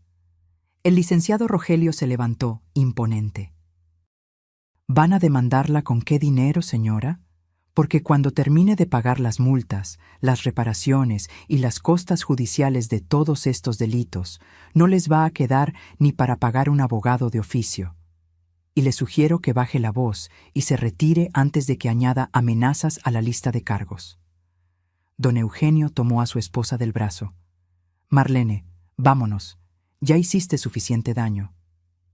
El licenciado Rogelio se levantó, imponente. «¿Van a demandarla con qué dinero, señora? Porque cuando termine de pagar las multas, las reparaciones y las costas judiciales de todos estos delitos, no les va a quedar ni para pagar un abogado de oficio. Y le sugiero que baje la voz y se retire antes de que añada amenazas a la lista de cargos». Don Eugenio tomó a su esposa del brazo. «Marlene, vámonos. Ya hiciste suficiente daño».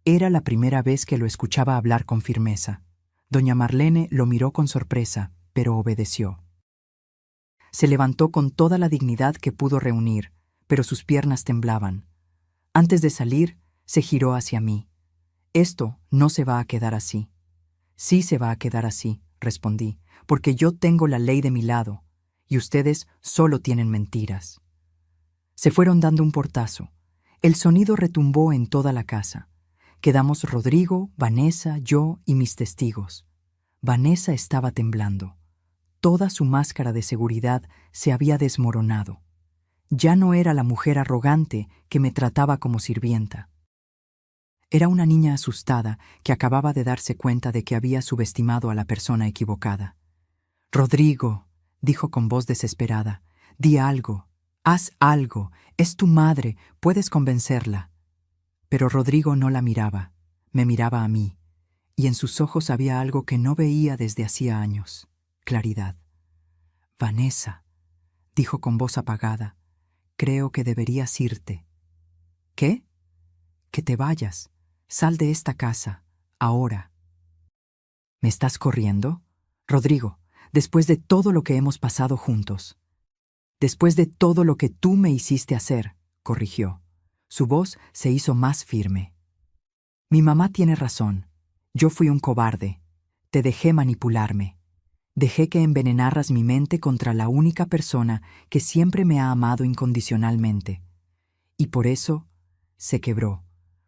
Era la primera vez que lo escuchaba hablar con firmeza. Doña Marlene lo miró con sorpresa, pero obedeció. Se levantó con toda la dignidad que pudo reunir, pero sus piernas temblaban. Antes de salir, se giró hacia mí. «Esto no se va a quedar así». «Sí se va a quedar así», respondí, «porque yo tengo la ley de mi lado, y ustedes solo tienen mentiras». Se fueron dando un portazo. El sonido retumbó en toda la casa. Quedamos Rodrigo, Vanessa, yo y mis testigos. Vanessa estaba temblando. Toda su máscara de seguridad se había desmoronado. Ya no era la mujer arrogante que me trataba como sirvienta. Era una niña asustada que acababa de darse cuenta de que había subestimado a la persona equivocada. «Rodrigo», dijo con voz desesperada, «di algo, haz algo, es tu madre, puedes convencerla». Pero Rodrigo no la miraba, me miraba a mí, y en sus ojos había algo que no veía desde hacía años, claridad. «Vanessa», dijo con voz apagada, «creo que deberías irte». «¿Qué?» «Que te vayas. Sal de esta casa, ahora». «¿Me estás corriendo?» «Rodrigo, después de todo lo que hemos pasado juntos». «Después de todo lo que tú me hiciste hacer», corrigió. Su voz se hizo más firme. «Mi mamá tiene razón. Yo fui un cobarde. Te dejé manipularme. Dejé que envenenaras mi mente contra la única persona que siempre me ha amado incondicionalmente. Y por eso se quebró.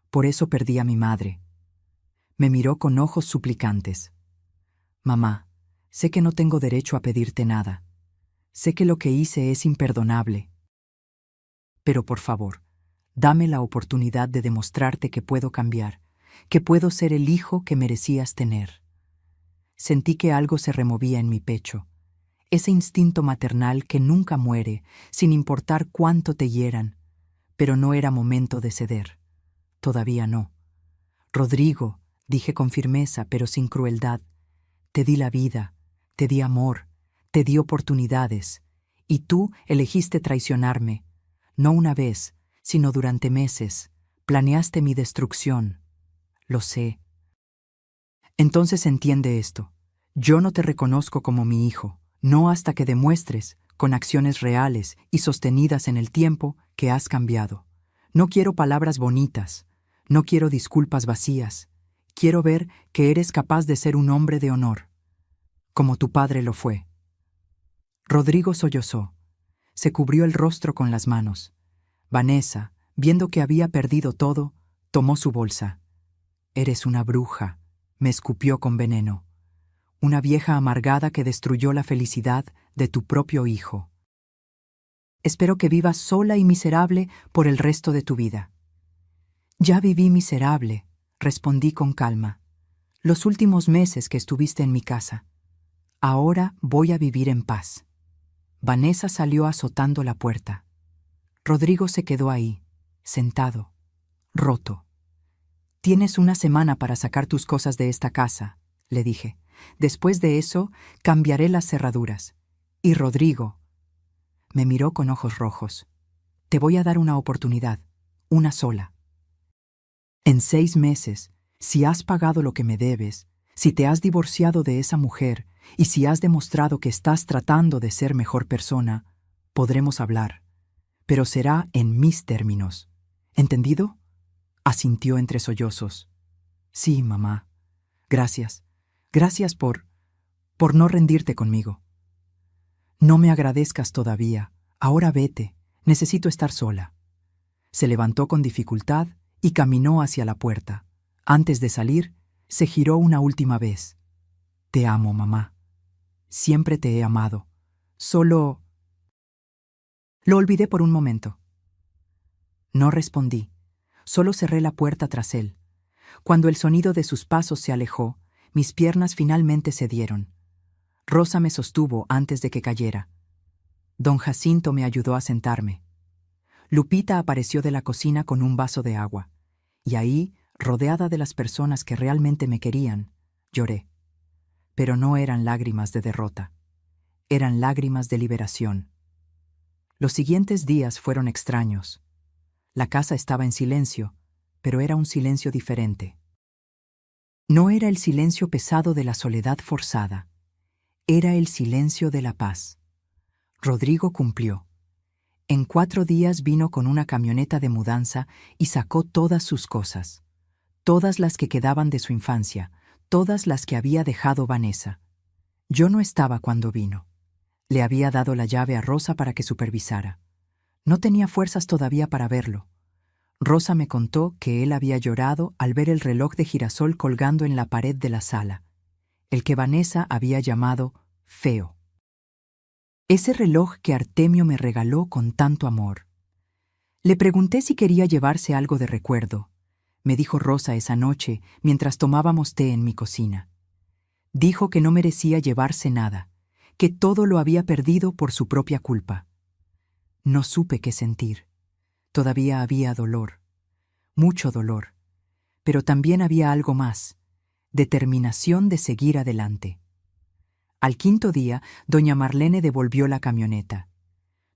Por eso perdí a mi madre». Me miró con ojos suplicantes. «Mamá, sé que no tengo derecho a pedirte nada. Sé que lo que hice es imperdonable. Pero por favor, dame la oportunidad de demostrarte que puedo cambiar, que puedo ser el hijo que merecías tener». Sentí que algo se removía en mi pecho. Ese instinto maternal que nunca muere, sin importar cuánto te hieran. Pero no era momento de ceder. Todavía no. «Rodrigo», dije con firmeza, pero sin crueldad, «te di la vida, te di amor, te di oportunidades, y tú elegiste traicionarme. No una vez, sino durante meses. Planeaste mi destrucción. Lo sé. Entonces entiende esto. Yo no te reconozco como mi hijo, no hasta que demuestres, con acciones reales y sostenidas en el tiempo, que has cambiado. No quiero palabras bonitas. No quiero disculpas vacías. Quiero ver que eres capaz de ser un hombre de honor, como tu padre lo fue». Rodrigo sollozó. Se cubrió el rostro con las manos. Vanessa, viendo que había perdido todo, Tomó su bolsa. «Eres una bruja», me escupió con veneno. «Una vieja amargada que destruyó la felicidad de tu propio hijo. Espero que vivas sola y miserable por el resto de tu vida». «Ya viví miserable», respondí con calma, «los últimos meses que estuviste en mi casa. Ahora voy a vivir en paz». Vanessa salió azotando la puerta. Rodrigo se quedó ahí, sentado, roto. «Tienes una semana para sacar tus cosas de esta casa», le dije. «Después de eso, cambiaré las cerraduras. Y Rodrigo…» Me miró con ojos rojos. «Te voy a dar una oportunidad, una sola. En 6 meses, si has pagado lo que me debes, si te has divorciado de esa mujer y si has demostrado que estás tratando de ser mejor persona, podremos hablar. Pero será en mis términos. ¿Entendido?», asintió entre sollozos. «Sí, mamá. Gracias. Gracias por no rendirte conmigo». «No me agradezcas todavía. Ahora vete. Necesito estar sola». Se levantó con dificultad y caminó hacia la puerta. Antes de salir, se giró una última vez. «Te amo, mamá. Siempre te he amado. Solo…». Lo olvidé por un momento. No respondí. Solo cerré la puerta tras él. Cuando el sonido de sus pasos se alejó, mis piernas finalmente cedieron. Rosa me sostuvo antes de que cayera. Don Jacinto me ayudó a sentarme. Lupita apareció de la cocina con un vaso de agua. Y ahí, rodeada de las personas que realmente me querían, lloré. Pero no eran lágrimas de derrota. Eran lágrimas de liberación. Los siguientes días fueron extraños. La casa estaba en silencio, pero era un silencio diferente. No era el silencio pesado de la soledad forzada. Era el silencio de la paz. Rodrigo cumplió. En 4 días vino con una camioneta de mudanza y sacó todas sus cosas. Todas las que quedaban de su infancia, todas las que había dejado Vanessa. Yo no estaba cuando vino. Le había dado la llave a Rosa para que supervisara. No tenía fuerzas todavía para verlo. Rosa me contó que él había llorado al ver el reloj de girasol colgando en la pared de la sala, el que Vanessa había llamado feo. Ese reloj que Artemio me regaló con tanto amor. Le pregunté si quería llevarse algo de recuerdo. Me dijo Rosa esa noche mientras tomábamos té en mi cocina. Dijo que no merecía llevarse nada, que todo lo había perdido por su propia culpa. No supe qué sentir. Todavía había dolor, mucho dolor, pero también había algo más, determinación de seguir adelante. Al 5.º día, doña Marlene devolvió la camioneta.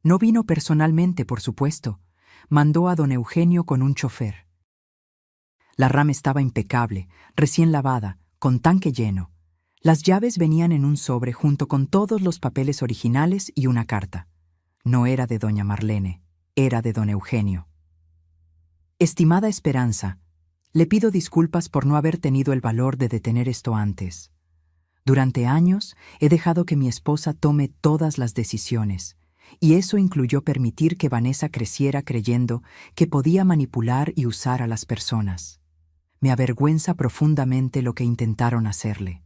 No vino personalmente, por supuesto. Mandó a don Eugenio con un chofer. La RAM estaba impecable, recién lavada, con tanque lleno. Las llaves venían en un sobre junto con todos los papeles originales y una carta. No era de doña Marlene, era de don Eugenio. Estimada Esperanza, le pido disculpas por no haber tenido el valor de detener esto antes. Durante años he dejado que mi esposa tome todas las decisiones, y eso incluyó permitir que Vanessa creciera creyendo que podía manipular y usar a las personas. Me avergüenza profundamente lo que intentaron hacerle.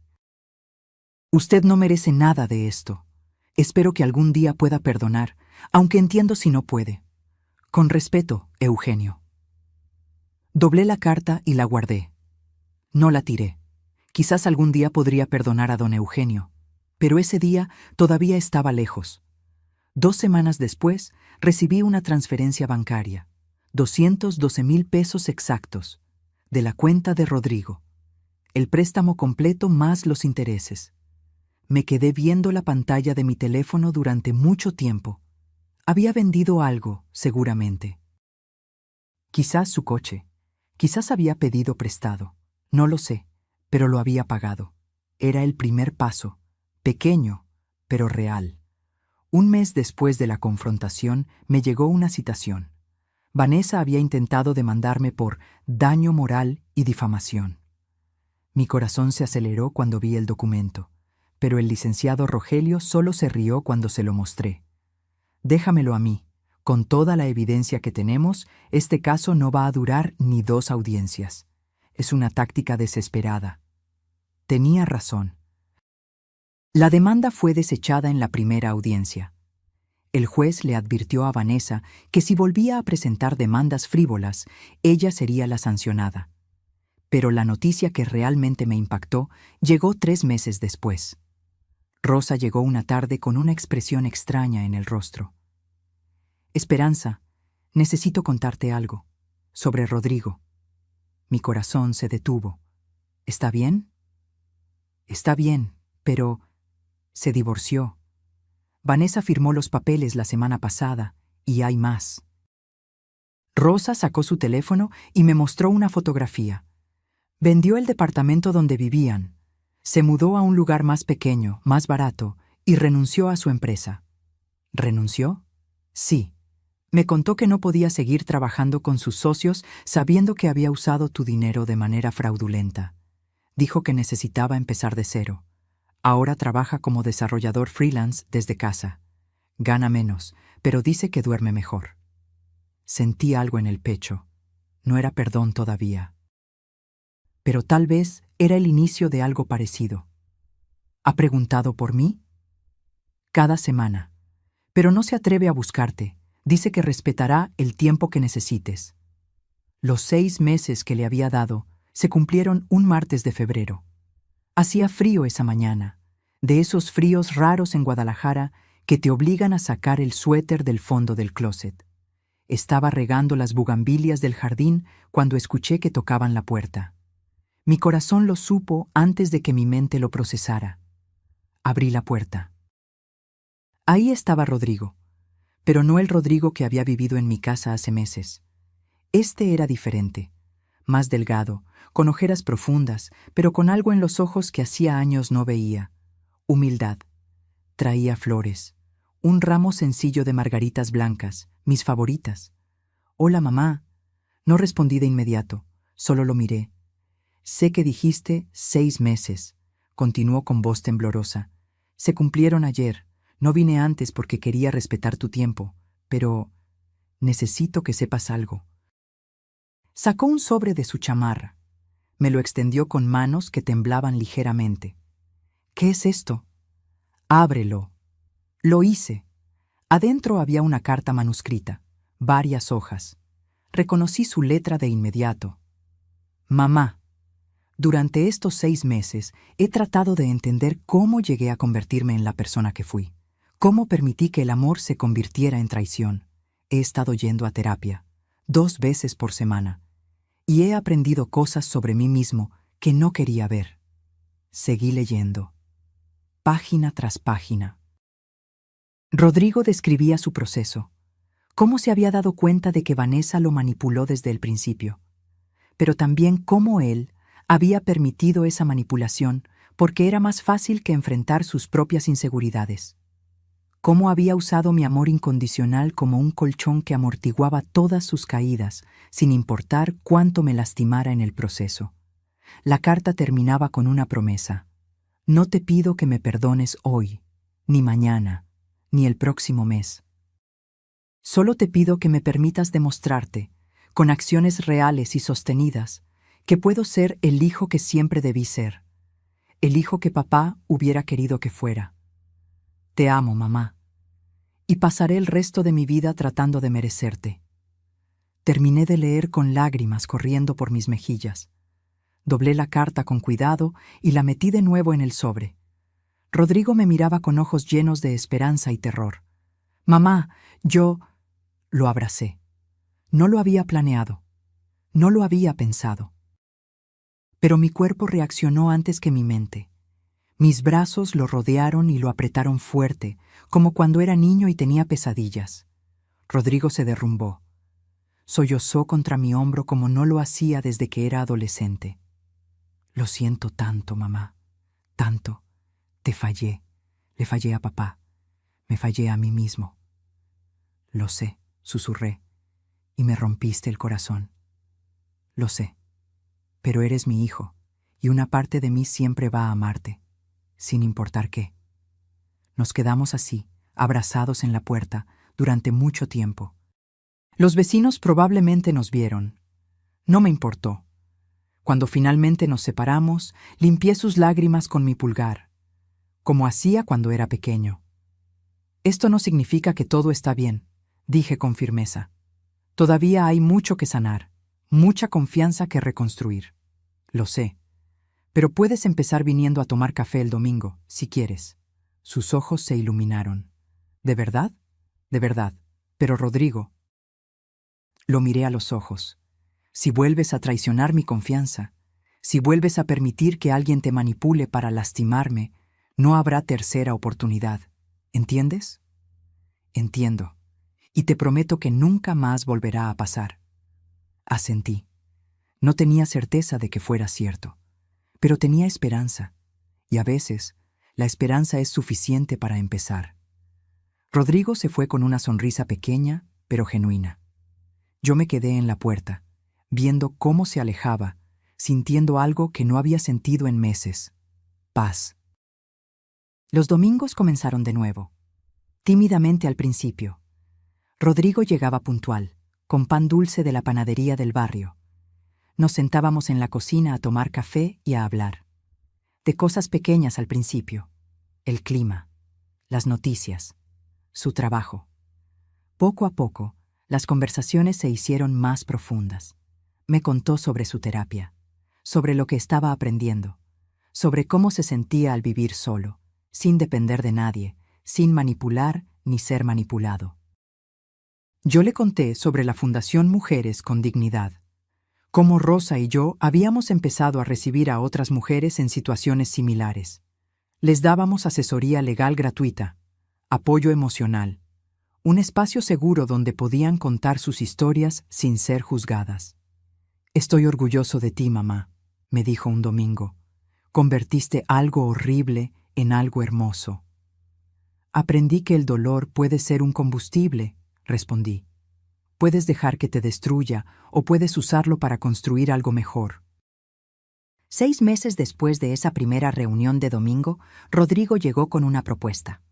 Usted no merece nada de esto. Espero que algún día pueda perdonar, aunque entiendo si no puede. Con respeto, Eugenio. Doblé la carta y la guardé. No la tiré. Quizás algún día podría perdonar a don Eugenio, pero ese día todavía estaba lejos. 2 semanas después, recibí una transferencia bancaria, 212,000 pesos exactos, de la cuenta de Rodrigo. El préstamo completo más los intereses. Me quedé viendo la pantalla de mi teléfono durante mucho tiempo. Había vendido algo, seguramente. Quizás su coche. Quizás había pedido prestado. No lo sé, pero lo había pagado. Era el primer paso, pequeño, pero real. 1 mes después de la confrontación, me llegó una citación. Vanessa había intentado demandarme por daño moral y difamación. Mi corazón se aceleró cuando vi el documento, pero el licenciado Rogelio solo se rió cuando se lo mostré. Déjamelo a mí, Con toda la evidencia que tenemos, este caso no va a durar ni 2 audiencias. Es una táctica desesperada. Tenía razón. La demanda fue desechada en la primera audiencia. El juez le advirtió a Vanessa que si volvía a presentar demandas frívolas, ella sería la sancionada. Pero la noticia que realmente me impactó llegó 3 meses después. Rosa llegó una tarde con una expresión extraña en el rostro. Esperanza, necesito contarte algo. Sobre Rodrigo. Mi corazón se detuvo. ¿Está bien? Está bien, pero se divorció. Vanessa firmó los papeles la semana pasada, y hay más. Rosa sacó su teléfono y me mostró una fotografía. Vendió el departamento donde vivían. Se mudó a un lugar más pequeño, más barato, y renunció a su empresa. ¿Renunció? Sí. Me contó que no podía seguir trabajando con sus socios sabiendo que había usado tu dinero de manera fraudulenta. Dijo que necesitaba empezar de cero. Ahora trabaja como desarrollador freelance desde casa. Gana menos, pero dice que duerme mejor. Sentí algo en el pecho. No era perdón todavía. Pero tal vez era el inicio de algo parecido. ¿Ha preguntado por mí? Cada semana. Pero no se atreve a buscarte. Dice que respetará el tiempo que necesites. Los 6 meses que le había dado se cumplieron un martes de febrero. Hacía frío esa mañana, de esos fríos raros en Guadalajara que te obligan a sacar el suéter del fondo del closet. Estaba regando las bugambilias del jardín cuando escuché que tocaban la puerta. Mi corazón lo supo antes de que mi mente lo procesara. Abrí la puerta. Ahí estaba Rodrigo, pero no el Rodrigo que había vivido en mi casa hace meses. Este era diferente, más delgado, con ojeras profundas, pero con algo en los ojos que hacía años no veía. Humildad. Traía flores, un ramo sencillo de margaritas blancas, mis favoritas. Hola, mamá. No respondí de inmediato, solo lo miré. Sé que dijiste 6 meses, continuó con voz temblorosa. Se cumplieron ayer. No vine antes porque quería respetar tu tiempo, pero necesito que sepas algo. Sacó un sobre de su chamarra. Me lo extendió con manos que temblaban ligeramente. ¿Qué es esto? Ábrelo. Lo hice. Adentro había una carta manuscrita, varias hojas. Reconocí su letra de inmediato. Mamá, durante estos 6 meses he tratado de entender cómo llegué a convertirme en la persona que fui. ¿Cómo permití que el amor se convirtiera en traición? He estado yendo a terapia, 2 veces por semana, y he aprendido cosas sobre mí mismo que no quería ver. Seguí leyendo, página tras página. Rodrigo describía su proceso, cómo se había dado cuenta de que Vanessa lo manipuló desde el principio, pero también cómo él había permitido esa manipulación porque era más fácil que enfrentar sus propias inseguridades. Cómo había usado mi amor incondicional como un colchón que amortiguaba todas sus caídas, sin importar cuánto me lastimara en el proceso. La carta terminaba con una promesa. No te pido que me perdones hoy, ni mañana, ni el próximo mes. Solo te pido que me permitas demostrarte, con acciones reales y sostenidas, que puedo ser el hijo que siempre debí ser, el hijo que papá hubiera querido que fuera. Te amo, mamá, y pasaré el resto de mi vida tratando de merecerte. Terminé de leer con lágrimas corriendo por mis mejillas. Doblé la carta con cuidado y la metí de nuevo en el sobre. Rodrigo me miraba con ojos llenos de esperanza y terror. Mamá, yo... Lo abracé. No lo había planeado. No lo había pensado. Pero mi cuerpo reaccionó antes que mi mente. Mis brazos lo rodearon y lo apretaron fuerte, como cuando era niño y tenía pesadillas. Rodrigo se derrumbó. Sollozó contra mi hombro como no lo hacía desde que era adolescente. Lo siento tanto, mamá. Tanto. Te fallé. Le fallé a papá. Me fallé a mí mismo. Lo sé, susurré, y me rompiste el corazón. Lo sé, pero eres mi hijo, y una parte de mí siempre va a amarte, sin importar qué. Nos quedamos así, abrazados en la puerta, durante mucho tiempo. Los vecinos probablemente nos vieron. No me importó. Cuando finalmente nos separamos, limpié sus lágrimas con mi pulgar, como hacía cuando era pequeño. Esto no significa que todo está bien, dije con firmeza. Todavía hay mucho que sanar, mucha confianza que reconstruir. Lo sé. Pero puedes empezar viniendo a tomar café el domingo, si quieres. Sus ojos se iluminaron. ¿De verdad? De verdad. Pero Rodrigo. Lo miré a los ojos. Si vuelves a traicionar mi confianza, si vuelves a permitir que alguien te manipule para lastimarme, no habrá tercera oportunidad. ¿Entiendes? Entiendo. Y te prometo que nunca más volverá a pasar. Asentí. No tenía certeza de que fuera cierto, pero tenía esperanza, y a veces la esperanza es suficiente para empezar. Rodrigo se fue con una sonrisa pequeña, pero genuina. Yo me quedé en la puerta, viendo cómo se alejaba, sintiendo algo que no había sentido en meses: paz. Los domingos comenzaron de nuevo, tímidamente al principio. Rodrigo llegaba puntual, con pan dulce de la panadería del barrio. Nos sentábamos en la cocina a tomar café y a hablar. De cosas pequeñas al principio: el clima, las noticias, su trabajo. Poco a poco, las conversaciones se hicieron más profundas. Me contó sobre su terapia, sobre lo que estaba aprendiendo, sobre cómo se sentía al vivir solo, sin depender de nadie, sin manipular ni ser manipulado. Yo le conté sobre la Fundación Mujeres con Dignidad, cómo Rosa y yo habíamos empezado a recibir a otras mujeres en situaciones similares. Les dábamos asesoría legal gratuita, apoyo emocional, un espacio seguro donde podían contar sus historias sin ser juzgadas. «Estoy orgulloso de ti, mamá», me dijo un domingo. «Convertiste algo horrible en algo hermoso». «Aprendí que el dolor puede ser un combustible», respondí. «Puedes dejar que te destruya o puedes usarlo para construir algo mejor». 6 meses después de esa primera reunión de domingo, Rodrigo llegó con una propuesta.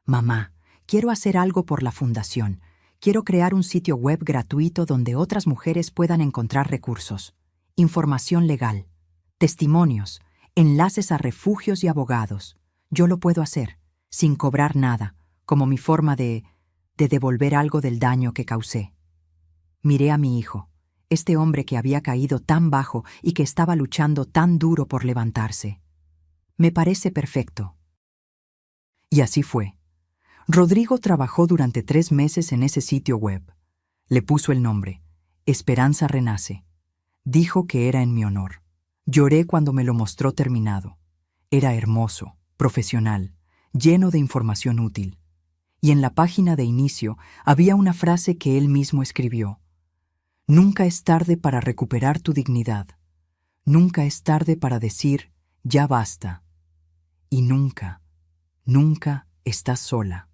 «Mamá, quiero hacer algo por la fundación. Quiero crear un sitio web gratuito donde otras mujeres puedan encontrar recursos, información legal, testimonios, enlaces a refugios y abogados. Yo lo puedo hacer, sin cobrar nada, como mi forma de devolver algo del daño que causé». Miré a mi hijo, este hombre que había caído tan bajo y que estaba luchando tan duro por levantarse. «Me parece perfecto». Y así fue. Rodrigo trabajó durante 3 meses en ese sitio web. Le puso el nombre: Esperanza Renace. Dijo que era en mi honor. Lloré cuando me lo mostró terminado. Era hermoso, profesional, lleno de información útil. Y en la página de inicio había una frase que él mismo escribió: «Nunca es tarde para recuperar tu dignidad. Nunca es tarde para decir, ya basta. Y nunca, nunca estás sola».